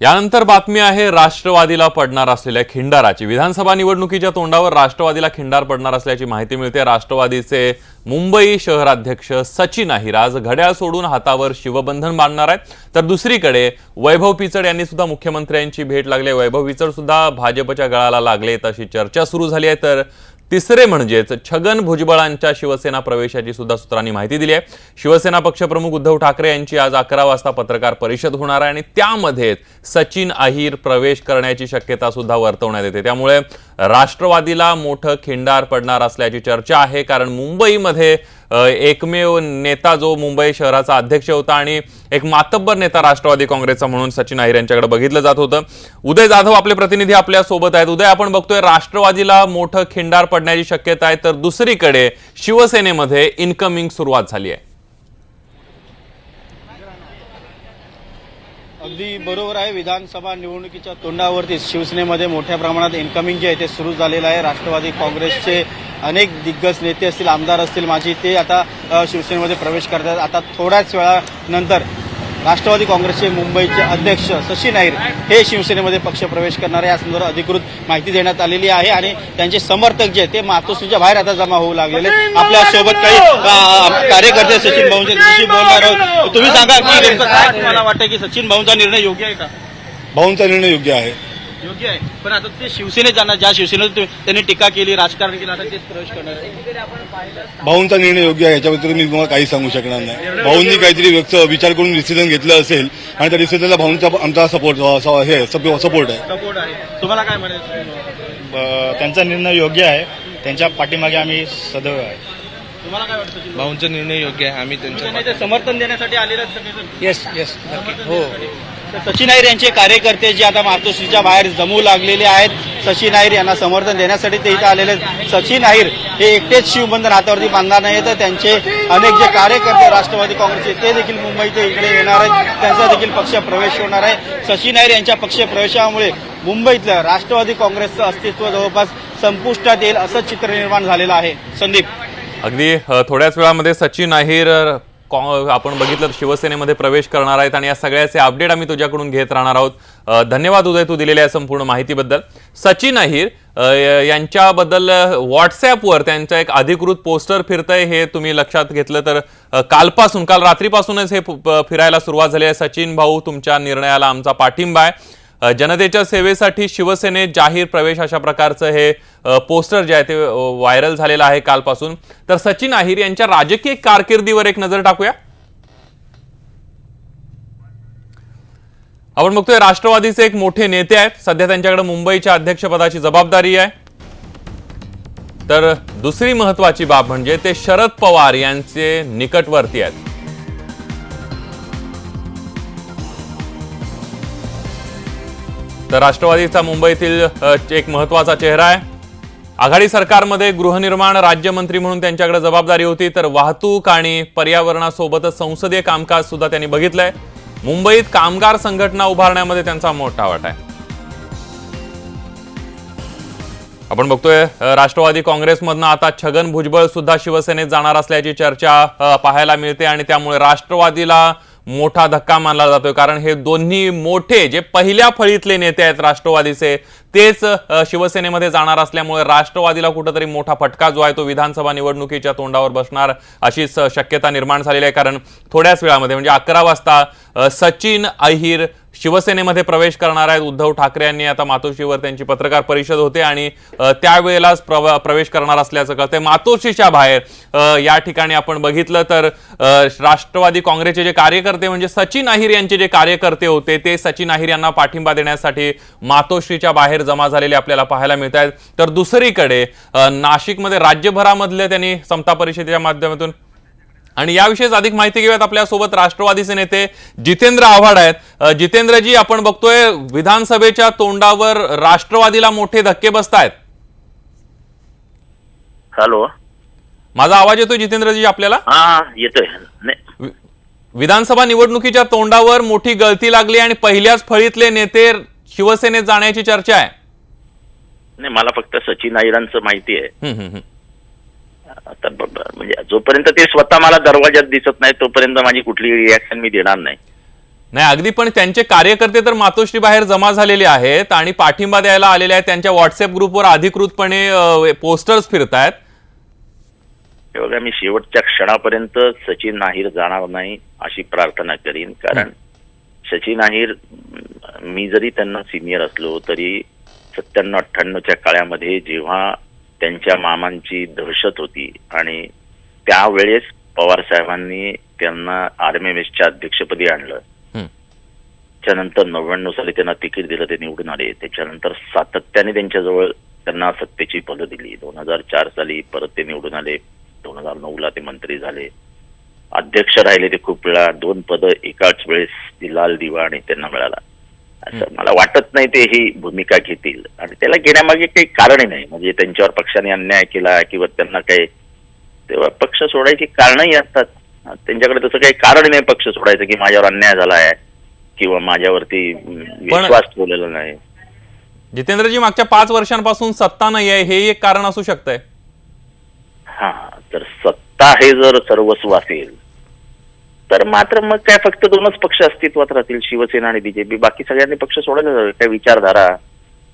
यानंतर बातमी आहे राष्ट्रवादीला पडणार असलेल्या खिंडाराची. विधानसभा निवडणुकीच्या तोंडावर राष्ट्रवादीला खिंडार पडणार असल्याची माहिती मिळते. राष्ट्रवादीचे मुंबई शहराध्यक्ष सचिन अहिर आज घड्याळ सोडून हातावर शिवबंधन बांधणार आहेत. तर दुसरीकडे वैभव पिचड यांनी सुद्धा मुख्यमंत्र्यांची भेट लागली. वैभव पिचड सुद्धा भाजपच्या गळाला लागलेत अशी चर्चा सुरू झाली आहे. तर तिसरे म्हणजेच छगन भुजबळांच्या शिवसेना प्रवेशाची सुद्धा सूत्रांनी माहिती दिली आहे. शिवसेना पक्षप्रमुख उद्धव ठाकरे यांची आज 11 वाजता पत्रकार परिषद होणार आहे आणि त्यामध्ये सचिन अहिर प्रवेश करण्याची शक्यता सुद्धा वर्तवण्यात येते. त्यामुळे राष्ट्रवादीला मोठं खिंडार पडणार असल्याची चर्चा आहे. कारण मुंबईमध्ये एकमेव नेता जो मुंबई शहराचा अध्यक्ष होता आणि एक मातब्बर नेता राष्ट्रवादी काँग्रेसचा म्हणून सचिन अहिर यांच्याकडे बघितलं जात होतं. उदय जाधव आपले प्रतिनिधी आपल्या सोबत आहेत. उदय, आपण बघतोय राष्ट्रवादीला मोठं खिंडार पडण्याची शक्यता आहे, तर दुसरीकडे शिवसेनेमध्ये इनकमिंग सुरुवात झाली आहे. अगदी बरोबर आहे. विधानसभा निवडणुकीच्या तोंडावरती शिवसेनेमध्ये मोठ्या प्रमाणात इन्कमिंग जे आहे ते सुरू झालेलं आहे. राष्ट्रवादी काँग्रेसचे अनेक दिग्गज नेते असतील, आमदार असतील माझी, ते आता शिवसेनेमध्ये प्रवेश करतात. आता थोड्याच वेळानंतर राष्ट्रवादी काँग्रेसचे मुंबईचे अध्यक्ष शशी नाईर हे शिवसेनेमध्ये पक्षप्रवेश करणार आहे. या संदर्भात अधिकृत माहिती देण्यात आलेली आहे आणि त्यांचे समर्थक जे आहेत ते मातोश्रीच्या बाहेर आता जमा होऊ लागलेले. आपल्या सोबत काही कार्यकर्ते सचिन भाऊंचे त्यांच्याशी बोलणार आहोत. तुम्ही सांगा की नेमकं काय तुम्हाला वाटतं की सचिन भाऊंचा निर्णय योग्य आहे का? भाऊंचा निर्णय योग्य आहे. योग्य आहे, पण आता ते शिवसेनेत जाणार, ज्या शिवसेनेत त्यांनी टीका केली, राजकारण केलं, आता तेच प्रवेश करणार आहे. भाऊंचा निर्णय योग्य आहे, याच्याबद्दल मी तुम्हाला काही सांगू शकणार नाही. भाऊंनी काहीतरी विचार करून डिसिजन घेतलं असेल आणि त्या डिसिजनला भाऊंचा आमचा सपोर्ट आहे. सपोर्ट आहे. तुम्हाला काय म्हणायचं? त्यांचा निर्णय योग्य आहे. त्यांच्या पाठीमागे आम्ही सदैव आहे. तुम्हाला काय वाटतं? भाऊंचा निर्णय योग्य आहे. आम्ही त्यांच्या समर्थन देण्यासाठी आलेले सगळेजण. येस नक्की हो. शशी नाईर यांचे कार्यकर्ते जे आता मातोश्रीच्या बाहेर जमू लागलेले आहेत, शशी नाईर यांना समर्थन देण्यासाठी ते इथं आलेले आहेत. शशी नाईर हे एकटेच शिवबंधन हातावरती बांधणार नाही, तर त्यांचे अनेक जे कार्यकर्ते राष्ट्रवादी काँग्रेसचे ते देखील मुंबईचे इकडे येणार आहेत. त्यांचा देखील पक्ष प्रवेश होणार आहे. शशी नाईर यांच्या पक्ष प्रवेशामुळे मुंबईतलं राष्ट्रवादी काँग्रेसचं अस्तित्व जवळपास संपुष्टात येईल असं चित्र निर्माण झालेलं आहे. संदीप, अगदी थोड्याच वेळामध्ये सचिन अहिर आपण बघितलं शिवसेनेमध्ये प्रवेश करणार आहेत आणि या सगळ्याचे अपडेट आम्ही तुझ्याकडून घेत राहणार आहोत. धन्यवाद उदय, तू दिलेल्या संपूर्ण माहितीबद्दल. सचिन अहिर यांच्याबद्दल व्हॉट्सअपवर त्यांचं एक अधिकृत पोस्टर फिरतंय, हे तुम्ही लक्षात घेतलं तर काल रात्रीपासूनच हे फिरायला सुरुवात झाली आहे. सचिन भाऊ, तुमच्या निर्णयाला आमचा पाठिंबा आहे. जनतेच्या सेवेसाठी शिवसेनेत जाहीर प्रवेश, अशा प्रकारचं हे पोस्टर जे आहे ते व्हायरल झालेलं आहे कालपासून. तर सचिन अहिर यांच्या राजकीय कारकिर्दीवर एक नजर टाकूया. आपण बघतोय राष्ट्रवादीचे एक मोठे नेते आहेत. सध्या त्यांच्याकडे मुंबईच्या अध्यक्षपदाची जबाबदारी आहे. तर दुसरी महत्वाची बाब म्हणजे ते शरद पवार यांचे निकटवर्ती आहेत. तर राष्ट्रवादीचा मुंबईतील एक महत्वाचा चेहरा आहे. आघाडी सरकारमध्ये गृहनिर्माण राज्यमंत्री म्हणून त्यांच्याकडे जबाबदारी होती. तर वाहतूक आणि पर्यावरणासोबतच संसदीय कामकाज सुद्धा त्यांनी बघितलंय. मुंबईत कामगार संघटना उभारण्यामध्ये त्यांचा मोठा वाटा आहे. आपण बघतोय राष्ट्रवादी काँग्रेसमधनं आता छगन भुजबळ सुद्धा शिवसेनेत जाणार असल्याची चर्चा पाहायला मिळते आणि त्यामुळे राष्ट्रवादीला मोठा धक्का मानला जातोय. कारण हे दोन्ही मोठे जे पहिल्या फळीतले नेते आहेत राष्ट्रवादीचे, तेच शिवसेनेमध्ये जाणार असल्यामुळे राष्ट्रवादीला कुठेतरी मोठा फटका जो आहे तो विधानसभा निवडणुकीच्या तोंडावर बसणार अशीच शक्यता निर्माण झालेली आहे. कारण थोड्याच वेळामध्ये म्हणजे 11 वाजता सचिन अहिर शिवसेनेमध्ये प्रवेश करणार आहेत. उद्धव ठाकरे यांनी आता मातोश्रीवर त्यांची पत्रकार परिषद होते आणि त्यावेळेलाच प्रवेश करणार असल्याचं कळतंय. मातोश्रीच्या बाहेर या ठिकाणी आपण बघितलं तर राष्ट्रवादी काँग्रेसचे जे कार्यकर्ते म्हणजे सचिन अहिर यांचे जे कार्यकर्ते होते ते सचिन अहिर यांना पाठिंबा देण्यासाठी मातोश्रीच्या बाहेर जमा झालेले आपल्याला पाहायला मिळत आहेत. तर दुसरीकडे नाशिकमध्ये राज्यभरामधले त्यांनी समता परिषदेच्या माध्यमातून आणि याविषयीच अधिक माहिती घेऊयात. आपल्यासोबत राष्ट्रवादीचे नेते जितेंद्र आव्हाड आहेत. जितेंद्रजी, आपण बघतोय विधानसभेच्या तोंडावर राष्ट्रवादीला मोठे धक्के बसतायत. हॅलो, माझा आवाज येतोय जितेंद्रजी आपल्याला? हा येतोय. विधानसभा निवडणुकीच्या तोंडावर मोठी गळती लागली आणि पहिल्याच फळीतले नेते शिवसेनेत जाण्याची चर्चा आहे. नाही, मला फक्त सचिन अहिरांचं माहिती आहे. तर म्हणजे जोपर्यंत ते स्वतः मला दरवाज्यात दिसत नाही तोपर्यंत माझी कुठली रिॲक्शन मी देणार नाही. अगदी, पण त्यांचे कार्यकर्ते तर मातोश्री बाहेर जमा झालेले आहेत आणि पाठिंबा द्यायला आलेले आहेत. त्यांच्या व्हॉट्सअप ग्रुपवर अधिकृतपणे पोस्टर्स फिरतायत. बघा, मी शेवटच्या क्षणापर्यंत सचिन अहिर जाणार नाही अशी प्रार्थना करीन. कारण सचिन अहिर, मी जरी त्यांना सिनियर असलो तरी 97-98च्या काळामध्ये जेव्हा त्यांच्या मामांची दहशत होती आणि त्यावेळेस पवार साहेबांनी त्यांना RMMSच्या अध्यक्षपदी आणलं. त्यानंतर 99 साली त्यांना तिकीट दिलं, ते निवडून आले. त्याच्यानंतर सातत्याने त्यांच्याजवळ त्यांना सत्तेची पदं दिली. 2004 साली परत ते निवडून आले. 2009ला ते मंत्री झाले, अध्यक्ष राहिले ते खूप वेळा. 2 पदं एकाच वेळेस लाल दिवा आणि त्यांना मिळाला. असं मला वाटत नाही ते ही भूमिका घेतील आणि त्याला घेण्यामागे काही कारण नाही. म्हणजे त्यांच्यावर पक्षाने अन्याय केला किंवा त्यांना काही, तेव्हा पक्ष सोडायची कारणही असतात. त्यांच्याकडे तसं काही कारण नाही पक्ष सोडायचं की माझ्यावर अन्याय झाला आहे किंवा माझ्यावरती विश्वास ठेवलेला नाही. जितेंद्रजी, मागच्या 5 वर्षांपासून सत्ता नाही आहे, हे एक कारण असू शकतंय. हा, तर सत्ता हे जर सर्वस्व असेल तर मात्र मग काय फक्त 2च पक्ष अस्तित्वात राहतील, शिवसेना आणि बीजेपी. बाकी सगळ्यांनी पक्ष सोडायला जावे. काय विचारधारा,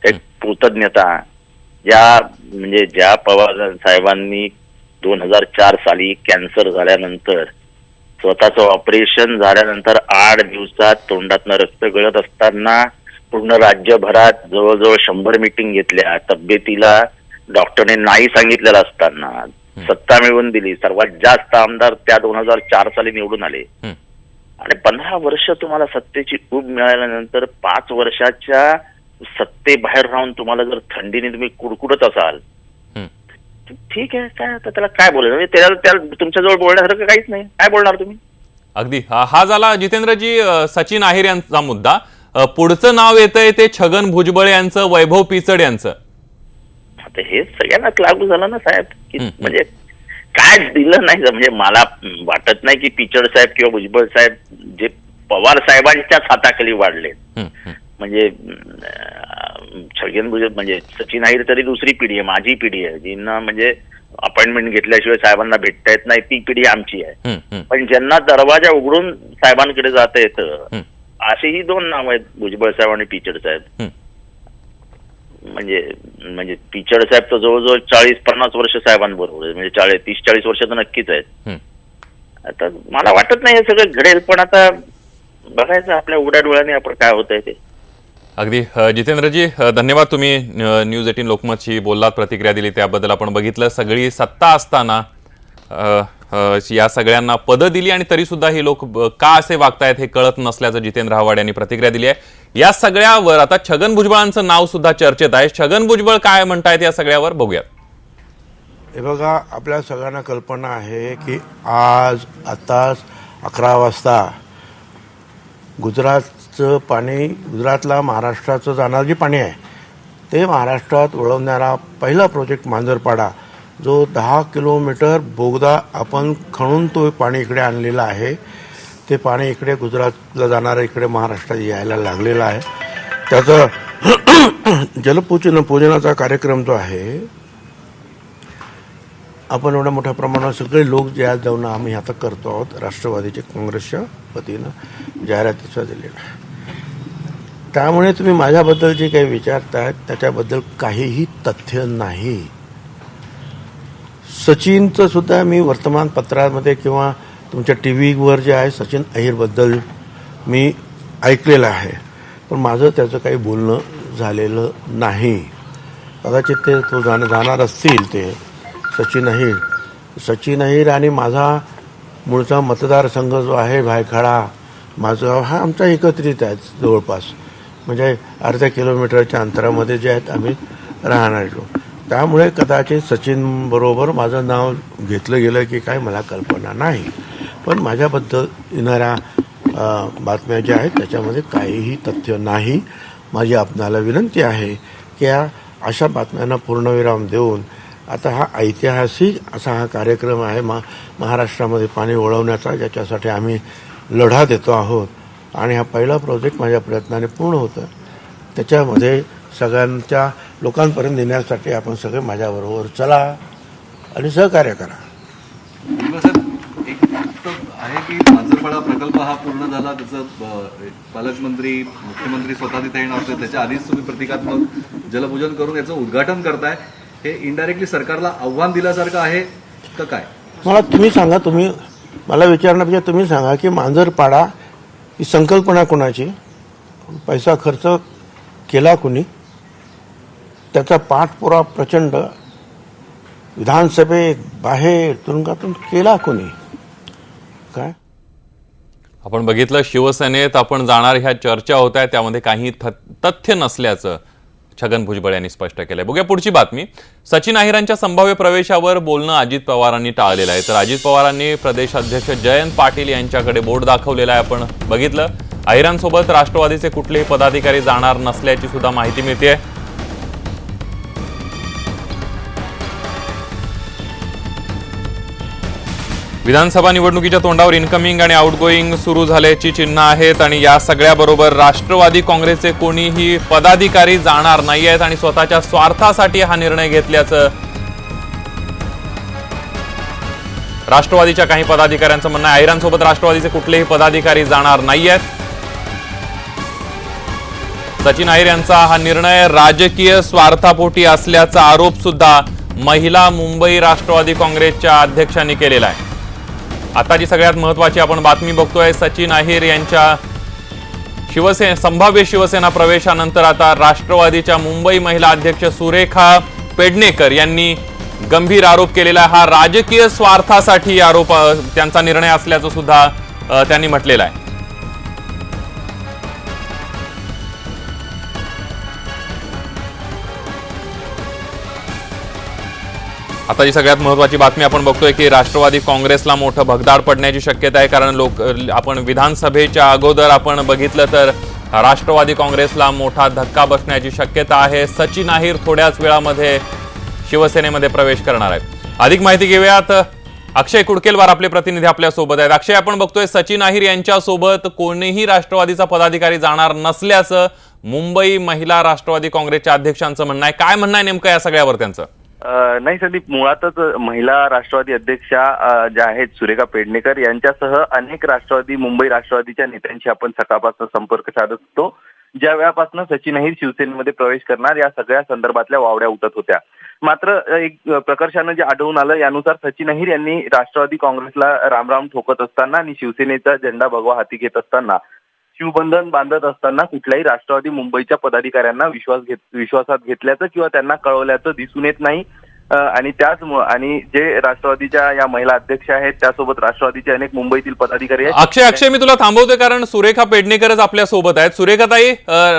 काय कृतज्ञता. ज्या पवार साहेबांनी 2004 साली कॅन्सर झाल्यानंतर स्वतःचं ऑपरेशन झाल्यानंतर 8 दिवसात तोंडातनं रक्त गळत असताना पूर्ण राज्यभरात जवळजवळ 100 मीटिंग घेतल्या, तब्येतीला डॉक्टरने नाही सांगितलेलं असताना सत्ता मिळवून दिली. सर्वात जास्त आमदार त्या 2004 साली निवडून आले. आणि 15 वर्ष तुम्हाला सत्तेची ऊब मिळाल्यानंतर 5 वर्षाच्या सत्तेबाहेर राहून तुम्हाला जर थंडीने तुम्ही कुडकुडत असाल, ठीक आहे, काय आता त्याला काय बोलायचं. म्हणजे त्याला तुमच्याजवळ बोलण्यासारखं काहीच नाही. काय बोलणार तुम्ही? अगदी. हा झाला जितेंद्रजी सचिन अहिर यांचा मुद्दा. पुढचं नाव येतंय ते छगन भुजबळ यांचं, वैभव पिचड यांचं. आता हे सगळ्यांनाच लागू झालं ना साहेब, की म्हणजे काय दिलं नाही. म्हणजे मला वाटत नाही की पिचड साहेब किंवा भुजबळ साहेब जे पवार साहेबांच्याच हाताखाली वाढले. म्हणजे छगन भुजबळ म्हणजे सचिन अहिर तरी दुसरी पिढी आहे, माझी पिढी आहे, जिंना म्हणजे अपॉइंटमेंट घेतल्याशिवाय साहेबांना भेटता येत नाही, ती पिढी आमची आहे. पण ज्यांना दरवाजा उघडून साहेबांकडे जाता येतं अशीही 2 नाव आहेत, भुजबळ साहेब आणि पिचड साहेब. म्हणजे पिचड साहेब तर जवळजवळ 40-50 वर्ष साहेबांबरोबर, म्हणजे 30-40 वर्ष तर नक्कीच आहेत. आता मला वाटत नाही हे सगळं घडेल, पण आता बघायचं आपल्या उघड्या डोळ्याने आपण काय होतंय ते. अगदी. जितेंद्रजी, धन्यवाद. तुम्ही न्यूज 18 लोकमतशी बोललात, प्रतिक्रिया दिली, त्याबद्दल आपण बघितलं. सगळी सत्ता असताना या सगळ्यांना पदं दिली आणि तरी सुद्धा हे लोक का असे वागतायत हे कळत नसल्याचं जितेंद्र आव्हाड यांनी प्रतिक्रिया दिली आहे. या सगळ्यावर आता छगन भुजबळांचं नाव सुद्धा चर्चेत आहे. छगन भुजबळ काय म्हणतायत या सगळ्यावर बघूयात. हे बघा, आपल्या सगळ्यांना कल्पना आहे की आताच 11 वाजता गुजरातचं पाणी, गुजरातला महाराष्ट्राचं जाणारं जे पाणी आहे ते महाराष्ट्रात वळवणारा पहिला प्रोजेक्ट मांजरपाडा, जो 10 किलोमीटर बोगदा आपण खणून तो पाणी इकडे आणलेला आहे. ते पाणी इकडे गुजरातला जाणारं इकडे महाराष्ट्रात यायला लागलेलं आहे. त्याचं जलपूजनाचा कार्यक्रम जो आहे, आपण एवढ्या मोठ्या प्रमाणावर सगळे लोक जे आज जाऊन आम्ही आता करतो आहोत, राष्ट्रवादीचे काँग्रेसच्या वतीनं जाहिरातीचा दिलेला आहे. त्यामुळे तुम्ही माझ्याबद्दल जे काही विचारतायत त्याच्याबद्दल काहीही तथ्य नाही. सचिनचं सुद्धा मी वर्तमानपत्रामध्ये किंवा तुमच्या TV वर जे आहे सचिन अहिरबद्दल मी ऐकलेलं आहे, पण माझं त्याचं काही बोलणं झालेलं नाही. कदाचित ते तो जाणार असतील ते सचिन अहिर आणि माझा मूळचा मतदारसंघ जो आहे भायखळा, माझं हा आमचा एकत्रित आहे जवळपास, म्हणजे अर्ध्या किलोमीटरच्या अंतरामध्ये जे आहेत आम्ही राहणारे लोक. त्यामुळे कदाचित सचिन बरोबर माझं नाव घेतलं गेलं की काय मला कल्पना नाही. पण माझ्याबद्दल येणाऱ्या बातम्या ज्या आहेत त्याच्यामध्ये काहीही तथ्य नाही. माझी आपणाला विनंती आहे की अशा बातम्यांना पूर्णविराम देऊन आता हा ऐतिहासिक असा हा कार्यक्रम आहे महाराष्ट्रामध्ये पाणी वळवण्याचा, ज्याच्यासाठी आम्ही लढा देतो आहोत आणि हा पहिला प्रोजेक्ट माझ्या प्रयत्नाने पूर्ण होतं. त्याच्यामध्ये सगळ्यांच्या लोकांपर्यंत नेण्यासाठी आपण सगळे माझ्याबरोबर चला आणि सहकार्य करा. आहे की मांजरपाडा प्रकल्प हा पूर्ण झाला, त्याचं पालकमंत्री मुख्यमंत्री स्वतः तिथे येणार होते, त्याच्या आधीच तुम्ही प्रतिकात्मक जलपूजन करून याचं उद्घाटन करताय, हे इनडायरेक्टली सरकारला आव्हान दिल्यासारखं आहे का काय? मला तुम्ही सांगा, तुम्ही मला विचारण्यापेक्षा तुम्ही सांगा की मांजरपाडा ही संकल्पना कोणाची, पैसा खर्च केला कुणी, त्याचा पाठपुरावा प्रचंड विधानसभेत बाहेर तुरुंगातून केला कुणी काय? आपण बघितलं शिवसेनेत आपण जाणार ह्या चर्चा होत आहेत, त्यामध्ये काही तथ्य नसल्याचं छगन भुजबळ यांनी स्पष्ट केलंय. बघूया पुढची बातमी. सचिन अहिरांच्या संभाव्य प्रवेशावर बोलणं अजित पवारांनी टाळलेलं आहे. तर अजित पवारांनी प्रदेशाध्यक्ष जयंत पाटील यांच्याकडे बोट दाखवलेलं आहे. आपण बघितलं अहिरांसोबत राष्ट्रवादीचे कुठलेही पदाधिकारी जाणार नसल्याची सुद्धा माहिती मिळते. विधानसभा निवडणुकीच्या तोंडावर इनकमिंग आणि आउटगोईंग सुरू झाल्याची चिन्ह आहेत आणि या सगळ्याबरोबर राष्ट्रवादी काँग्रेसचे कोणीही पदाधिकारी जाणार नाही आहेत आणि स्वतःच्या स्वार्थासाठी हा निर्णय घेतल्याचं राष्ट्रवादीच्या काही पदाधिकाऱ्यांचं म्हणणं आहे. अहिरांसोबत राष्ट्रवादीचे कुठलेही पदाधिकारी जाणार नाही आहेत. सचिन अहिर यांचा हा निर्णय राजकीय स्वार्थापोटी असल्याचा आरोप सुद्धा महिला मुंबई राष्ट्रवादी काँग्रेसच्या अध्यक्षांनी केलेला आहे. आता जी सगळ्यात महत्त्वाची आपण बातमी बघतोय, सचिन अहिर यांच्या संभाव्य शिवसेना प्रवेशानंतर आता राष्ट्रवादीच्या मुंबई महिला अध्यक्ष सुरेखा पेडणेकर यांनी गंभीर आरोप केलेला आहे. हा राजकीय स्वार्थासाठी आरोप त्यांचा निर्णय असल्याचं सुद्धा त्यांनी म्हटलेलं आहे. आता जी सगळ्यात महत्त्वाची बातमी आपण बघतोय की राष्ट्रवादी काँग्रेसला मोठं भगदाड पडण्याची शक्यता आहे. कारण आपण विधानसभेच्या अगोदर आपण बघितलं तर राष्ट्रवादी काँग्रेसला मोठा धक्का बसण्याची शक्यता आहे. सचिन अहिर थोड्याच वेळामध्ये शिवसेनेमध्ये प्रवेश करणार आहेत. अधिक माहिती घेऊयात. अक्षय कुडकेलवार आपले प्रतिनिधी आपल्या सोबत आहेत. अक्षय, आपण बघतोय सचिन अहिर यांच्यासोबत कोणीही राष्ट्रवादीचा पदाधिकारी जाणार नसल्याचं मुंबई महिला राष्ट्रवादी काँग्रेसच्या अध्यक्षांचं म्हणणं आहे. काय म्हणणं आहे नेमकं या सगळ्यावर त्यांचं? नाही संदीप, मुळातच महिला राष्ट्रवादी अध्यक्षा ज्या आहेत सुरेखा पेडणेकर यांच्यासह अनेक मुंबई राष्ट्रवादीच्या नेत्यांशी आपण सकाळपासून संपर्क साधत होतो. ज्या वेळापासून सचिन अहिर शिवसेनेमध्ये प्रवेश करणार या सगळ्या संदर्भातल्या वावड्या उठत होत्या. मात्र एक प्रकर्षानं जे आढळून आलं यानुसार सचिन अहिर यांनी राष्ट्रवादी काँग्रेसला रामराम ठोकत असताना आणि शिवसेनेचा झेंडा भगवा हाती घेत असताना, शिवबंधन बांधत असताना कुठल्याही राष्ट्रवादी मुंबईच्या पदाधिकाऱ्यांना विश्वासात घेतल्याचं किंवा त्यांना कळवल्याचं दिसून येत नाही. आणि आणि जे राष्ट्रवादीच्या या महिला अध्यक्ष आहेत त्यासोबत राष्ट्रवादीचे अनेक मुंबईतील पदाधिकारी आहेत. अक्षय मी तुला थांबवतोय कारण सुरेखा पेडणेकरच आपल्या सोबत आहेत. सुरेखाताई,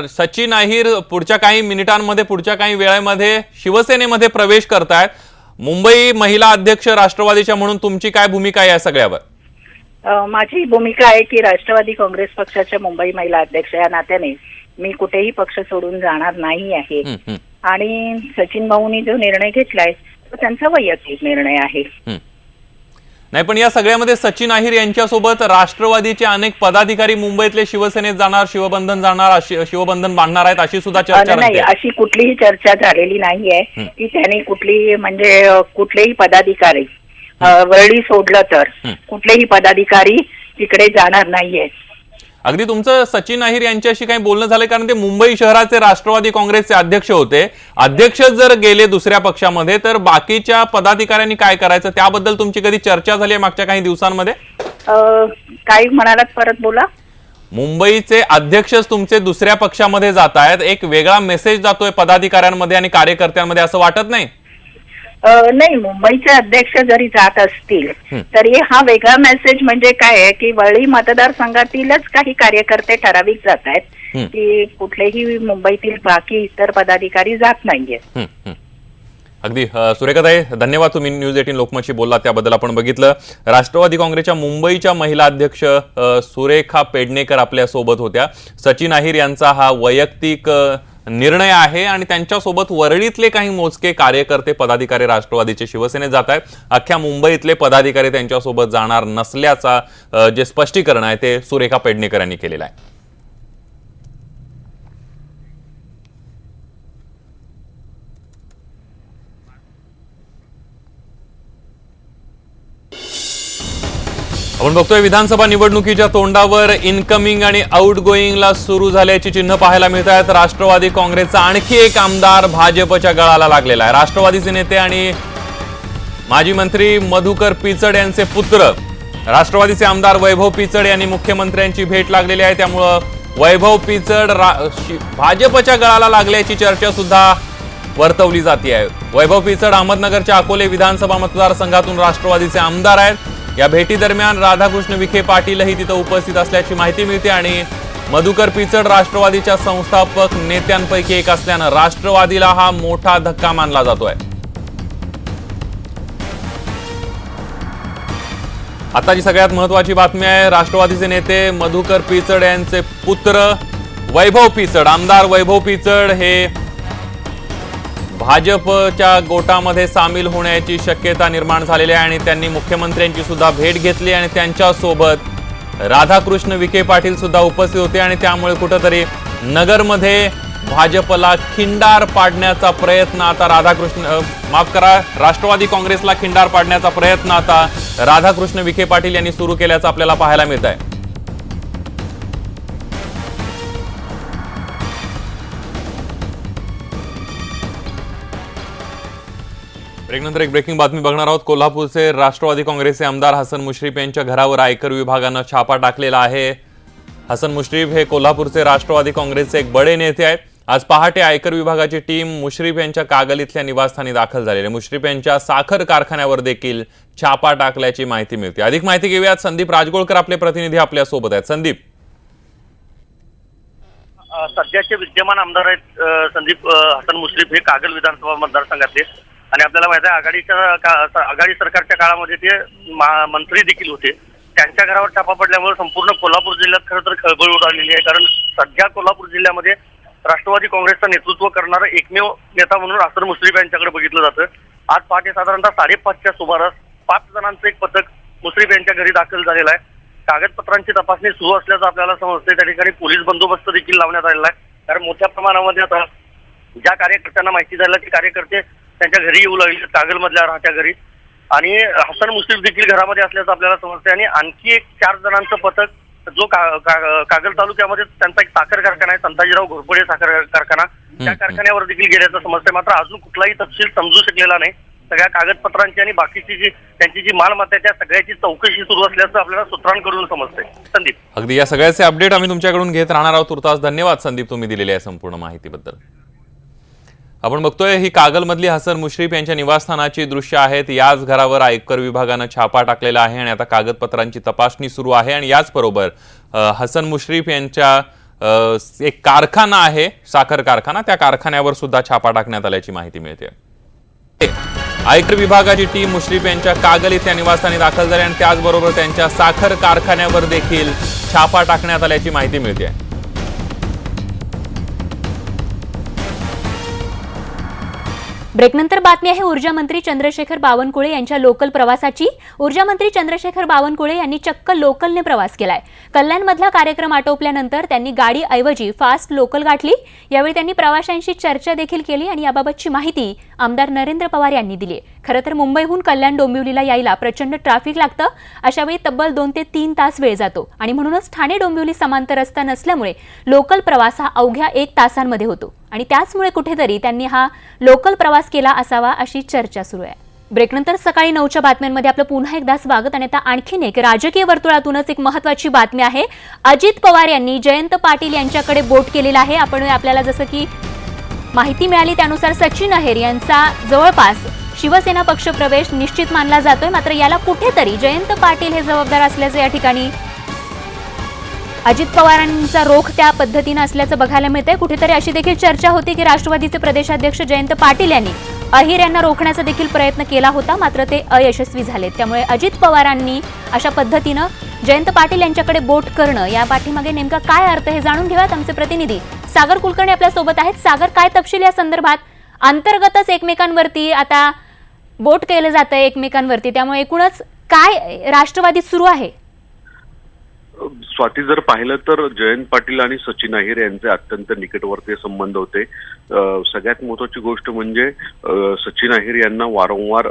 सचिन अहिर पुढच्या काही मिनिटांमध्ये, पुढच्या काही वेळामध्ये शिवसेनेमध्ये प्रवेश करतायत. मुंबई महिला अध्यक्ष राष्ट्रवादीच्या म्हणून तुमची काय भूमिका आहे या सगळ्यावर? माझी भूमिका आहे की राष्ट्रवादी काँग्रेस पक्षाच्या मुंबई महिला अध्यक्ष या नात्याने मी कुठेही पक्ष सोडून जाणार नाही आहे. आणि सचिन भाऊंनी जो निर्णय घेतलाय तो त्यांचा वैयक्तिक निर्णय आहे. नाही, पण या सगळ्यामध्ये सचिन अहिर यांच्यासोबत राष्ट्रवादीचे अनेक पदाधिकारी मुंबईतले शिवसेनेत जाणार, शिवबंधन बांधणार आहेत अशी सुद्धा चर्चा नाही. अशी कुठलीही चर्चा झालेली नाहीये की त्यांनी कुठलेही पदाधिकारी वरळी सोडलं तर कुठलेही पदाधिकारी तिकडे जाणार नाहीये. अगदी तुमचं सचिन अहिर यांच्याशी काही बोलणं झालं? कारण ते मुंबई शहराचे राष्ट्रवादी काँग्रेसचे अध्यक्ष होते. अध्यक्ष जर गेले दुसऱ्या पक्षामध्ये तर बाकीच्या पदाधिकाऱ्यांनी काय करायचं त्याबद्दल तुमची कधी चर्चा झाली आहे मागच्या काही दिवसांमध्ये? काय म्हणालात, परत बोला. मुंबईचे अध्यक्षच तुमचे दुसऱ्या पक्षामध्ये जात आहेत, एक वेगळा मेसेज जातोय पदाधिकाऱ्यांमध्ये आणि कार्यकर्त्यांमध्ये, असं वाटत नाही? नाही, मुंबईचे अध्यक्ष जरी जात असतील तरी हा वेगळा मेसेज म्हणजे काय आहे की वरळी मतदारसंघातीलच काही कार्यकर्ते ठराविक जात आहेत की कुठलेही मुंबईतील बाकी इतर पदाधिकारी जात नाहीये. अगदी सुरेखाताई, धन्यवाद. तुम्ही न्यूज 18 लोकमतशी बोलला त्याबद्दल. आपण बघितलं राष्ट्रवादी काँग्रेसच्या मुंबईच्या महिला अध्यक्ष सुरेखा पेडणेकर आपल्या सोबत होत्या. सचिन अहिर यांचा हा वैयक्तिक निर्णय आहे आणि त्यांच्यासोबत वरळीतले काही मोजके कार्यकर्ते पदाधिकारी राष्ट्रवादीचे शिवसेनेत जात आहेत. अख्ख्या मुंबईतले पदाधिकारी त्यांच्यासोबत जाणार नसल्याचा जे स्पष्टीकरण आहे ते सुरेखा पेडणेकर यांनी केलेलं आहे. आपण बघतोय विधानसभा निवडणुकीच्या तोंडावर इनकमिंग आणि आउटगोईंगला सुरू झाल्याची चिन्ह पाहायला मिळत आहेत. राष्ट्रवादी काँग्रेसचा आणखी एक आमदार भाजपच्या गळाला लागलेला आहे. राष्ट्रवादीचे नेते आणि माजी मंत्री मधुकर पिचड यांचे पुत्र राष्ट्रवादीचे आमदार वैभव पिचड यांनी मुख्यमंत्र्यांची भेट लागलेली आहे. त्यामुळं वैभव पिचड भाजपच्या गळाला लागल्याची चर्चा सुद्धा वर्तवली जाते आहे. वैभव पिचड अहमदनगरच्या अकोले विधानसभा मतदारसंघातून राष्ट्रवादीचे आमदार आहेत. या भेटी दरम्यान राधाकृष्ण विखे पाटीलही तिथे उपस्थित असल्याची माहिती मिळते आणि मधुकर पिचड राष्ट्रवादीच्या संस्थापक नेत्यांपैकी एक असल्यानं राष्ट्रवादीला हा मोठा धक्का मानला जातोय. आताची सगळ्यात महत्वाची बातमी आहे. राष्ट्रवादीचे नेते मधुकर पिचड यांचे पुत्र वैभव पिचड, आमदार वैभव पिचड हे भाजपच्या गोटामध्ये सामील होण्याची शक्यता निर्माण झालेली आहे आणि त्यांनी मुख्यमंत्र्यांची सुद्धा भेट घेतली आणि त्यांच्यासोबत राधाकृष्ण विखे पाटील सुद्धा उपस्थित होते आणि त्यामुळे कुठेतरी नगरमध्ये भाजपला खिंडार पाडण्याचा प्रयत्न आता राष्ट्रवादी काँग्रेसला खिंडार पाडण्याचा प्रयत्न आता राधाकृष्ण विखे पाटील यांनी सुरू केल्याचं आपल्याला पाहायला मिळत आहे. ब्रेकनंतर एक ब्रेकिंग बातमी बघणार आहोत. कोल्हापूरचे राष्ट्रवादी काँग्रेसचे आमदार हसन मुश्रीफ यांच्या घरावर आयकर विभागानं छापा टाकलेला आहे. हसन मुश्रीफ हे कोल्हापूरचे राष्ट्रवादी काँग्रेसचे एक बडे नेते आहेत. आज पहाटे आयकर विभागाची टीम मुश्रीफ यांच्या कागल इथल्या निवासस्थानी दाखल झालेली. मुश्रीफ यांच्या साखर कारखान्यावर देखील छापा टाकल्याची माहिती मिळते. अधिक माहिती घेऊयात. संदीप राजगोळकर आपले प्रतिनिधी आपल्या सोबत आहेत. संदीप, सध्याचे विद्यमान आमदार आहेत संदीप हसन मुश्रीफ हे कागल विधानसभा मतदारसंघातले आणि आपल्याला माहिती आहे आघाडी सरकारच्या काळामध्ये ते मंत्री देखील होते. त्यांच्या घरावर छापा पडल्यामुळे संपूर्ण कोल्हापूर जिल्ह्यात खरं तर खळबळ उडालेली आहे. कारण सध्या कोल्हापूर जिल्ह्यामध्ये राष्ट्रवादी काँग्रेसचं नेतृत्व करणारा एकमेव नेता म्हणून हसन मुश्रीफ यांच्याकडे बघितलं जातं. आज पहाटे साधारणतः 5:30च्या सुमारास 5 जणांचं एक पथक मुश्रीफ यांच्या घरी दाखल झालेलं आहे. कागदपत्रांची तपासणी सुरू असल्याचं आपल्याला समजते. त्या ठिकाणी पोलीस बंदोबस्त देखील लावण्यात आलेला आहे. कारण मोठ्या प्रमाणामध्ये आता ज्या कार्यकर्त्यांना माहिती झालं की कार्यकर्ते त्यांच्या घरी येऊ लागले कागलमधल्या राहत्या घरी आणि हसन मुश्रीफ देखील घरामध्ये असल्याचं आपल्याला समजते. आणि आणखी एक 4 जणांचं पथक जो कागल तालुक्यामध्ये त्यांचा एक साखर कारखाना आहे संताजीराव घोरपडे साखर कारखाना त्या कारखान्यावर देखील गेल्याचं समजतंय. मात्र अजून कुठलाही तपशील समजू शकलेला नाही. सगळ्या कागदपत्रांची आणि बाकीची त्यांची जी मालमत्ता त्या सगळ्याची चौकशी सुरू असल्याचं आपल्याला सूत्रांकडून समजतंय. संदीप, अगदी या सगळ्याचे अपडेट आम्ही तुमच्याकडून घेत राहणार आहोत तुर्तास. धन्यवाद संदीप, तुम्ही दिलेल्या या संपूर्ण माहितीबद्दल. आपण बघतोय ही कागलमधली हसन मुश्रीफ यांच्या निवासस्थानाची दृश्य आहेत. याच घरावर आयकर विभागानं छापा टाकलेला आहे आणि आता कागदपत्रांची तपासणी सुरू आहे. आणि याचबरोबर हसन मुश्रीफ यांच्या एक कारखाना आहे साखर कारखाना, त्या कारखान्यावर सुद्धा छापा टाकण्यात आल्याची माहिती मिळते. आयकर विभागाची टीम मुश्रीफ यांच्या कागल इथल्या निवासस्थानी दाखल झाली आणि त्याचबरोबर त्यांच्या साखर कारखान्यावर देखील छापा टाकण्यात आल्याची माहिती मिळते. ब्रेकनंतर बातमी आहे ऊर्जा मंत्री चंद्रशेखर बावनकुळे यांच्या लोकल प्रवासाची. ऊर्जा मंत्री चंद्रशेखर बावनकुळे यांनी चक्क लोकलने प्रवास केलाय. कल्याणमधला कार्यक्रम आटोपल्यानंतर त्यांनी गाडीऐवजी फास्ट लोकल गाठली. यावेळी त्यांनी प्रवाशांशी चर्चा देखील केली आणि याबाबतची माहिती आमदार नरेंद्र पवार यांनी दिली. खरं तर मुंबईहून कल्याण डोंबिवलीला यायला प्रचंड ट्रॅफिक लागतं. अशावेळी तब्बल 2 ते 3 तास वेळ जातो आणि म्हणूनच ठाणे डोंबिवली समांतर रस्ता नसल्यामुळे लोकल प्रवास हा अवघ्या 1 तासांमध्ये होतो आणि त्याचमुळे कुठेतरी त्यांनी हा लोकल प्रवास केला असावा अशी चर्चा सुरू आहे. ब्रेकनंतर सकाळी 9च्या बातम्यांमध्ये आपलं पुन्हा एकदा स्वागत. आणि आता आणखीन एक राजकीय वर्तुळातूनच एक महत्त्वाची बातमी आहे. अजित पवार यांनी जयंत पाटील यांच्याकडे बोट केलेला आहे. आपल्याला जसं की माहिती मिळाली त्यानुसार सचिन अहिर यांचा जवळपास शिवसेना पक्ष प्रवेश निश्चित मानला जातोय. मात्र याला कुठेतरी जयंत पाटील हे जबाबदार असल्याचं या ठिकाणी अजित पवारांचा रोख त्या पद्धतीनं असल्याचं बघायला मिळतंय. कुठेतरी अशी देखील चर्चा होती की राष्ट्रवादीचे प्रदेशाध्यक्ष जयंत पाटील यांनी अहिर यांना रोखण्याचा देखील प्रयत्न केला होता, मात्र ते अयशस्वी झाले. त्यामुळे अजित पवारांनी अशा पद्धतीनं जयंत पाटील यांच्याकडे बोट करणं या पाठीमागे नेमका काय अर्थ हे जाणून घेऊयात. आमचे प्रतिनिधी सागर कुलकर्णी आपल्या सोबत आहेत. सागर, काय तपशील या संदर्भात? अंतर्गतच एकमेकांवरती आता बोट केलं जातंय एकमेकांवरती, त्यामुळे एकूणच काय राष्ट्रवादीत सुरू आहे? स्वाती, जर पाहिलं तर जयंत पाटील आणि सचिन अहिर यांचे अत्यंत निकटवर्तीय संबंध होते. सगळ्यात महत्वाची गोष्ट म्हणजे सचिन अहिर यांना वारंवार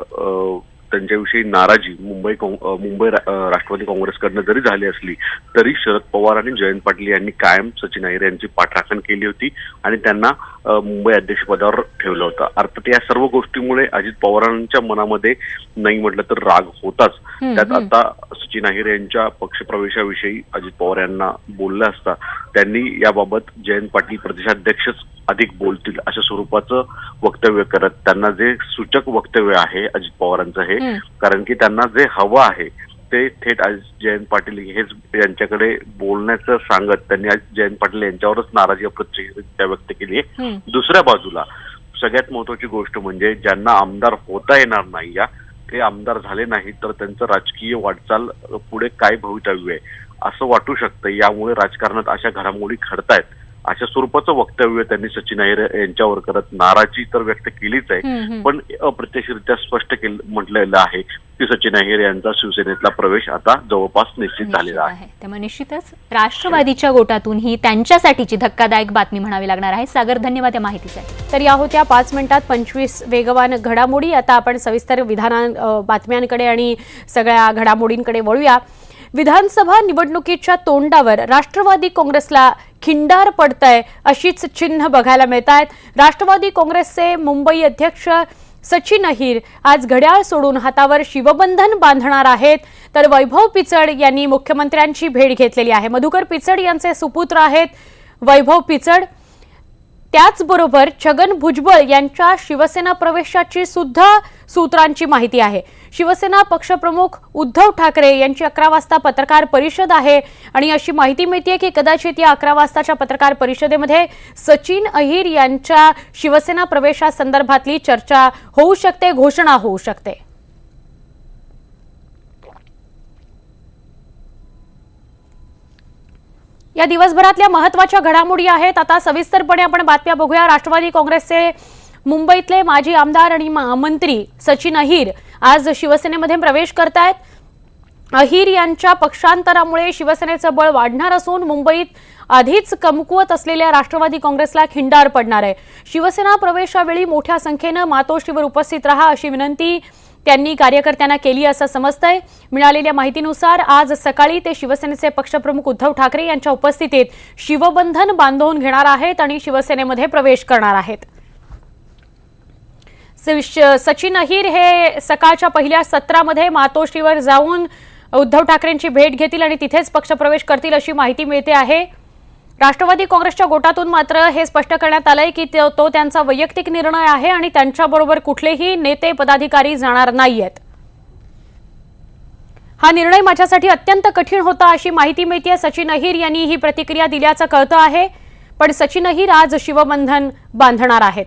त्यांच्याविषयी नाराजी मुंबई राष्ट्रवादी काँग्रेसकडनं जरी झाली असली तरी शरद पवार आणि जयंत पाटील यांनी कायम सचिन अहिर यांची पाठराखण केली होती आणि त्यांना मुंबई अध्यक्षपदावर ठेवलं होतं. अर्थात या सर्व गोष्टीमुळे अजित पवारांच्या मनामध्ये नाही म्हटलं तर राग होताच. त्यात आता सचिन अहिर यांच्या पक्षप्रवेशाविषयी अजित पवार यांना बोललं असता त्यांनी याबाबत जयंत पाटील प्रदेशाध्यक्षच अधिक बोलतील अशा स्वरूपाचं वक्तव्य करत त्यांना जे सूचक वक्तव्य आहे अजित पवारांचं हे, कारण की त्यांना जे हवं आहे ते थेट आज जयंत पाटील हेच यांच्याकडे बोलण्याचं सांगत त्यांनी आज जयंत पाटील यांच्यावरच नाराजी अप्रत्यक्षरित्या व्यक्त केली आहे. दुसऱ्या बाजूला सगळ्यात महत्वाची गोष्ट म्हणजे ज्यांना आमदार होता येणार नाही ते आमदार झाले नाही तर त्यांचं राजकीय वाटचाल पुढे काय भवितव्य आहे असं वाटू शकतं. यामुळे राजकारणात अशा घडामोडी घडतायत अशा स्वरूपाचं वक्तव्य त्यांनी सचिन अहिर यांच्यावर करत नाराजी तर व्यक्त केलीच आहे, पण अप्रत्यक्षरित्या स्पष्ट म्हटलेलं आहे की सचिन अहिर यांचा शिवसेनेतला प्रवेश आता जवळपास निश्चित झालेला आहे. त्यामुळे निश्चितच राष्ट्रवादीच्या गोटातून ही त्यांच्यासाठीची धक्कादायक बातमी म्हणावी लागणार आहे. सागर, धन्यवाद या माहितीसाठी. तर या होत्या 5 मिनिटात 25 वेगवान घडामोडी. आता आपण सविस्तर बातम्यांकडे आणि सगळ्या घडामोडींकडे वळूया. विधानसभा निवडणुकीच्या तोंडावर राष्ट्रवादी काँग्रेसला खिंडार पडतंय अशीच चिन्ह बघायला मिळत आहेत. राष्ट्रवादी काँग्रेसचे मुंबई अध्यक्ष सचिन अहिर आज घड्याळ सोडून हातावर शिवबंधन बांधणार आहेत. तर वैभव पिचड यांनी मुख्यमंत्र्यांची भेट घेतलेली आहे. मधुकर पिचड यांचे सुपुत्र आहेत वैभव पिचड. त्याचबरोबर छगन भुजबळ यांच्या शिवसेना प्रवेशाची सुद्धा सूत्रांची माहिती आहे. शिवसेना पक्षप्रमुख उद्धव ठाकरे यांची 11 वाजता पत्रकार परिषद आहे आणि अशी माहिती मिळते की कदाचित या 11 वाजताच्या पत्रकार परिषदेमध्ये सचिन अहिर यांच्या शिवसेना प्रवेशासंदर्भातली चर्चा होऊ शकते, घोषणा होऊ शकते. या दिवसभरातल्या महत्त्वाच्या घडामोडी आहेत. आता सविस्तरपणे आपण बातम्या बघूया. राष्ट्रवादी काँग्रेसचे मुंबईतले माजी आमदार आणि मंत्री सचिन अहिर आज शिवसेनेमध्ये प्रवेश करतायत. अहिर यांच्या पक्षांतरामुळे शिवसेनेचं बळ वाढणार असून मुंबईत आधीच कमकुवत असलेल्या राष्ट्रवादी काँग्रेसला खिंडार पडणार आहे. शिवसेना प्रवेशावेळी मोठ्या संख्येनं मातोश्रीवर उपस्थित राहा अशी विनंती त्यांनी कार्यकर्त्यांना केली असं समजतंय. मिळालेल्या माहितीनुसार आज सकाळी ते शिवसेनेचे पक्षप्रमुख उद्धव ठाकरे यांच्या उपस्थितीत शिवबंधन बांधून घेणार आहेत आणि शिवसेनेमध्ये प्रवेश करणार आहेत. सचिन अहिर हे सकाळच्या पहिल्या सत्रामध्ये मातोश्रीवर जाऊन उद्धव ठाकरेंची भेट घेतील आणि तिथेच पक्षप्रवेश करतील अशी माहिती मिळते आहे. राष्ट्रवादी काँग्रेसच्या गोटातून मात्र हे स्पष्ट करण्यात आलंय की तो त्यांचा वैयक्तिक निर्णय आहे आणि त्यांच्याबरोबर कुठलेही नेते पदाधिकारी जाणार नाहीयेत. हा निर्णय माझ्यासाठी अत्यंत कठीण होता अशी माहिती मिळते. सचिन अहिर यांनी ही प्रतिक्रिया दिल्याचं कळतं आहे. पण सचिन अहिर आज शिवबंधन बांधणार आहेत.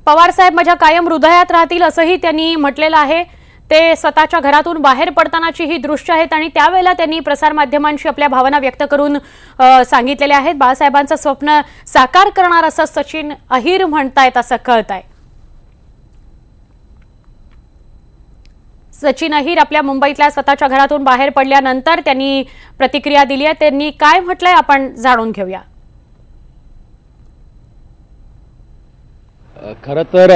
पवारसाहेब माझ्या कायम हृदयात राहतील असंही त्यांनी म्हटलेलं आहे. ते स्वतःच्या घरातून बाहेर पडतानाची ही दृश्य आहेत आणि त्यावेळेला त्यांनी प्रसारमाध्यमांशी आपल्या भावना व्यक्त करून सांगितलेल्या आहेत. बाळासाहेबांचं स्वप्न साकार करणार असं सचिन अहिर म्हणतायत असं कळतंय. सचिन अहिर आपल्या मुंबईतल्या स्वतःच्या घरातून बाहेर पडल्यानंतर त्यांनी प्रतिक्रिया दिली आहे. त्यांनी काय म्हटलंय आपण जाणून घेऊया. खरं तर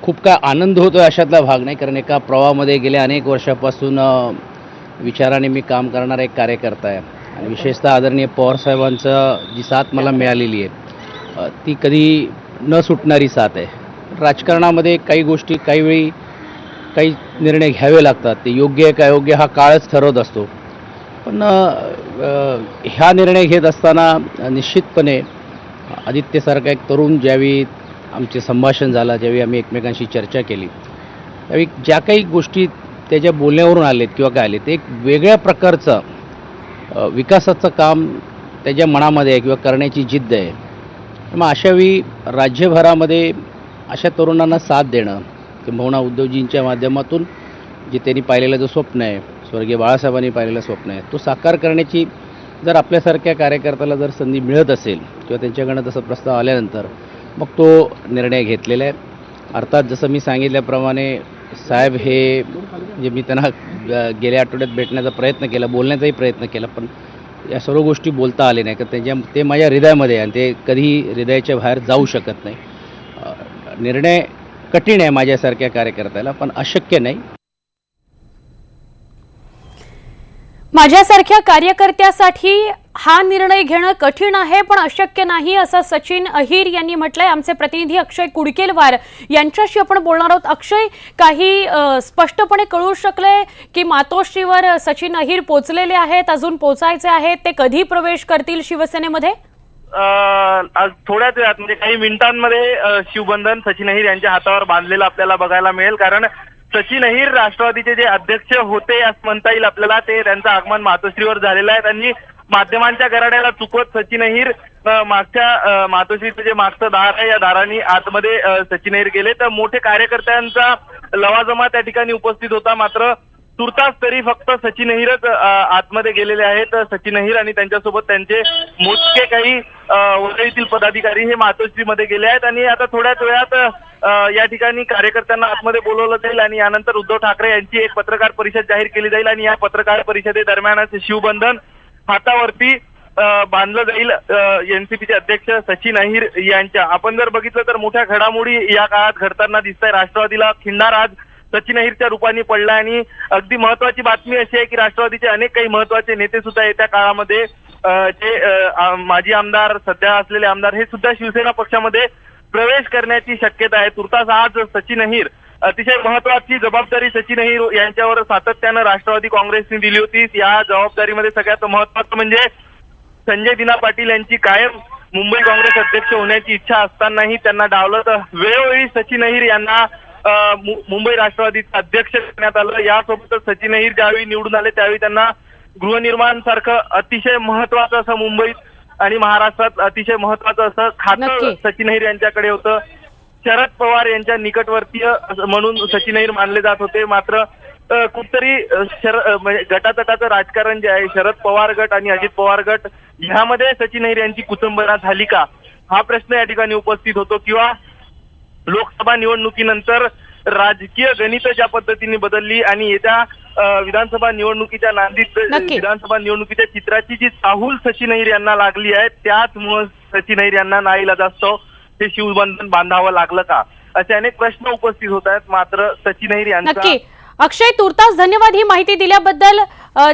खूप काय आनंद होतोय अशातला भाग नाही, कारण एका प्रवाहामध्ये गेल्या अनेक वर्षापासून विचाराने मी काम करणारा एक कार्यकर्ता आहे आणि विशेषतः आदरणीय पवारसाहेबांचं जी साथ मला मिळालेली आहे ती कधी न सुटणारी साथ आहे. राजकारणामध्ये काही गोष्टी काही वेळी काही निर्णय घ्यावे लागतात. ते योग्य आहे का अयोग्य हा काळच ठरवत असतो. पण ह्या निर्णय घेत असताना निश्चितपणे आदित्यसारखा एक तरुण ज्यावेळी आमचे संभाषण झालं, ज्यावेळी आम्ही एकमेकांशी चर्चा केली, त्यावेळी ज्या काही गोष्टी त्याच्या बोलण्यावरून आलेत किंवा काय आले ते एक वेगळ्या प्रकारचं विकासाचं काम त्याच्या मनामध्ये आहे किंवा करण्याची जिद्द आहे. मग अशावेळी राज्यभरामध्ये अशा तरुणांना साथ देणं किंबहुना उद्धवजींच्या माध्यमातून जे त्यांनी पाहिलेलं जो स्वप्न आहे, स्वर्गीय बाळासाहेबांनी पाहिलेलं स्वप्न आहे, तो साकार करण्याची जर आपल्यासारख्या कार्यकर्त्याला जर संधी मिळत असेल किंवा त्यांच्याकडनं तसा प्रस्ताव आल्यानंतर मग तो निर्णय घेतलेला आहे. अर्थात जसं मी सांगितल्याप्रमाणे साहेब हे म्हणजे मी त्यांना गेल्या आठवड्यात भेटण्याचा प्रयत्न केला, बोलण्याचाही प्रयत्न केला, पण या सर्व गोष्टी बोलता आले नाही कारण ते माझ्या हृदयामध्ये आणि ते कधीही हृदयाच्या बाहेर जाऊ शकत नाही. निर्णय कठीण आहे माझ्यासारख्या कार्यकर्त्याला, पण अशक्य नाही. माझ्यासारख्या कार्यकर्त्यासाठी हा निर्णय घेणं कठीण आहे पण अशक्य नाही असं सचिन अहिर यांनी म्हटलंय. आमचे प्रतिनिधी अक्षय कुडकेलवार यांच्याशी आपण बोलणार आहोत. अक्षय, काही स्पष्टपणे कळू शकले की मातोश्रीवर सचिन अहिर पोहोचलेले आहेत, अजून पोहोचायचे आहेत, ते कधी प्रवेश करतील शिवसेनेमध्ये? आज थोड्याच वेळात म्हणजे काही मिनिटांमध्ये शिवबंधन सचिन अहिर यांच्या हातावर बांधलेलं आपल्याला बघायला मिळेल. कारण सचिन अहिर राष्ट्रवादीचे जे अध्यक्ष होते असं म्हणता येईल आपल्याला, ते त्यांचं आगमन मातोश्रीवर झालेलं आहे. त्यांनी माध्यमांच्या गराड्याला चुकवत सचिन अहिर मागच्या मातोश्रीचं जे मागचं दार आहे या दाराने आतमध्ये सचिन अहिर गेले. तर मोठे कार्यकर्त्यांचा लवाजमा त्या ठिकाणी उपस्थित होता. मात्र तुर्तास तरी फक्त सचिन अहिरच आतमध्ये गेलेले आहेत. सचिन अहिर आणि त्यांच्यासोबत त्यांचे मोजके काही वरळीतील पदाधिकारी हे मातोश्रीमध्ये गेले आहेत आणि आता थोड्याच वेळात या ठिकाणी कार्यकर्त्यांना आतमध्ये बोलवलं जाईल आणि यानंतर उद्धव ठाकरे यांची एक पत्रकार परिषद जाहीर केली जाईल आणि या पत्रकार परिषदेदरम्यानच शिवबंधन हातावरती बांधलं जाईल एनसीपीचे अध्यक्ष सचिन अहिर यांच्या. आपण जर बघितलं तर मोठ्या घडामोडी या काळात घडताना दिसत आहे. राष्ट्रवादीला खिंडार आज सचिन अहिरच्या रूपाने पडला आणि अगदी महत्वाची बातमी अशी आहे की राष्ट्रवादीचे अनेक काही महत्वाचे नेते सुद्धा येत्या काळामध्ये जे माजी आमदार सध्या असलेले आमदार हे सुद्धा शिवसेना पक्षामध्ये प्रवेश करण्याची शक्यता आहे. तुर्तास आज सचिन अहिर अतिशय महत्वाची जबाबदारी सचिन अहिर यांच्यावर सातत्यानं राष्ट्रवादी काँग्रेसने दिली होती. या जबाबदारीमध्ये सगळ्यात महत्वाचं म्हणजे संजय दिना पाटील यांची कायम मुंबई काँग्रेस अध्यक्ष होण्याची इच्छा असतानाही त्यांना डावलं तर वेळोवेळी सचिन अहिर यांना मुंबई राष्ट्रवादीचं अध्यक्ष करण्यात आलं. यासोबतच सचिन अहिर ज्यावेळी निवडून आले त्यावेळी त्यांना गृहनिर्माण सारखं अतिशय महत्वाचं असं मुंबईत आणि महाराष्ट्रात अतिशय महत्वाचं असं खातं सचिन अहिर यांच्याकडे होतं. शरद पवार यांच्या निकटवर्तीय म्हणून सचिन अहिर मानले जात होते. मात्र कुठतरी म्हणजे गटातटाचं राजकारण जे आहे शरद पवार गट आणि अजित पवार गट ह्यामध्ये सचिन अहिर यांची कुचंबना झाली का हा प्रश्न या ठिकाणी उपस्थित होतो किंवा लोकसभा निवडणुकीनंतर राजकीय गणित ज्या पद्धतीने बदलली आणि येत्या विधानसभा निवडणुकीच्या नांदीत विधानसभा निवडणुकीच्या चित्राची जी चाहूल सचिन अहिर यांना लागली आहे त्याचमुळे सचिन अहिर यांना नाईलाजास्तव हे शिवबंधन बांधावं लागलं का असे अनेक प्रश्न उपस्थित होत आहेत. मात्र सचिन अहिर यांचा अक्षय तुर्तास धन्यवाद ही माहिती दिल्याबद्दल.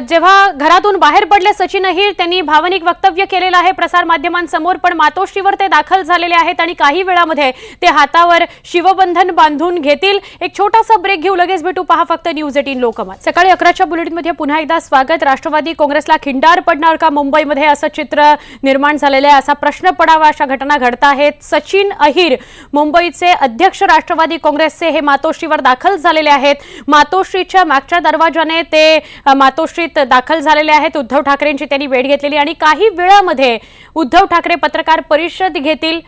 जेव्हा घरातून बाहेर पडले सचिन अहिर त्यांनी भावनिक वक्तव्य केलेलं आहे प्रसार माध्यमांसमोर, पण मातोश्रीवर ते दाखल झालेले आहेत आणि काही वेळामध्ये ते हातावर शिवबंधन बांधून घेतील. एक छोटासा ब्रेक घेऊ, लगेच भेटू. पहा फक्त न्यूज 18 लोकमत. सकाळी 11च्या बुलेटिनमध्ये पुन्हा एकदा स्वागत. राष्ट्रवादी काँग्रेसला खिंडार पडणार का मुंबईमध्ये असं चित्र निर्माण झालेलं आहे, असा प्रश्न पडावा अशा घटना घडत आहेत. सचिन अहिर मुंबईचे अध्यक्ष राष्ट्रवादी काँग्रेसचे हे मातोश्रीवर दाखल झालेले आहेत. मातोश्रीच्या मागच्या दरवाजाने ते मातोश्रीत दाखल झालेले आहेत. उद्धव ठाकरेंची त्यांनी भेट घेतलेली आणि काही वेळामध्ये उद्धव ठाकरे पत्रकार परिषद घेतील.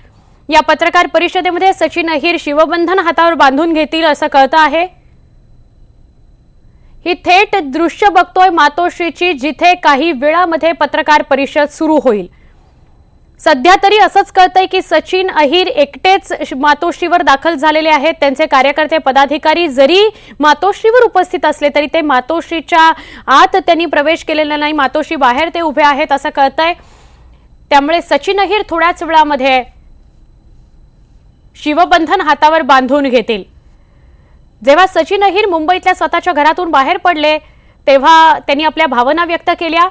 या पत्रकार परिषदेमध्ये सचिन अहिर शिवबंधन हातावर बांधून घेतील असं कळतं आहे. ही थेट दृश्य बघतोय मातोश्रीची, जिथे काही वेळामध्ये पत्रकार परिषद सुरू होईल. सध्या तरी असंच कळतंय की सचिन अहिर एकटेच मातोश्रीवर दाखल झालेले आहेत. त्यांचे कार्यकर्ते पदाधिकारी जरी मातोश्रीवर उपस्थित असले तरी ते मातोश्रीच्या आत त्यांनी प्रवेश केलेला नाही, मातोश्री बाहेर ते उभे आहेत असं कळतंय. त्यामुळे सचिन अहिर थोड्याच वेळामध्ये शिवबंधन हातावर बांधून घेतील. जेव्हा सचिन अहिर मुंबईतल्या स्वतःच्या घरातून बाहेर पडले तेव्हा त्यांनी आपल्या भावना व्यक्त केल्या.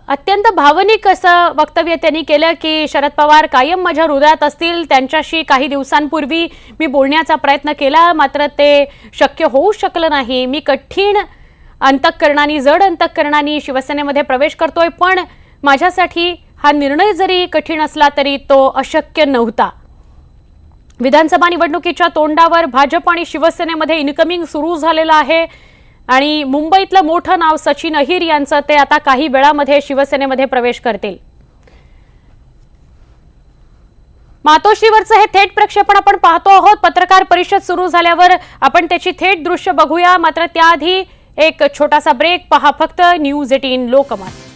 अत्यंत भावनिक असं वक्तव्य त्यांनी केलं की शरद पवार कायम माझ्या हृदयात असतील. त्यांच्याशी काही दिवसांपूर्वी मी बोलण्याचा प्रयत्न केला, मात्र ते शक्य होऊ शकलं नाही. मी कठीण अंतःकरणाने, जड अंतःकरणाने शिवसेनेमध्ये प्रवेश करतोय, पण माझ्यासाठी हा निर्णय जरी कठीण असला तरी तो अशक्य नव्हता. विधानसभा निवडणुकीच्या तोंडावर भाजप आणि शिवसेनेमध्ये इनकमिंग सुरू झालेलं आहे आणि मुंबईतलं मोठं नाव सचिन अहिर यांचं, ते आता काही वेळामध्ये शिवसेनेमध्ये प्रवेश करतील. मातोश्रीवरचं हे थेट प्रक्षेपण आपण पाहतो आहोत. पत्रकार परिषद सुरू झाल्यावर आपण त्याची थेट दृश्य बघूया. मात्र त्याआधी एक छोटासा ब्रेक. पहा फक्त न्यूज 18 लोकमत.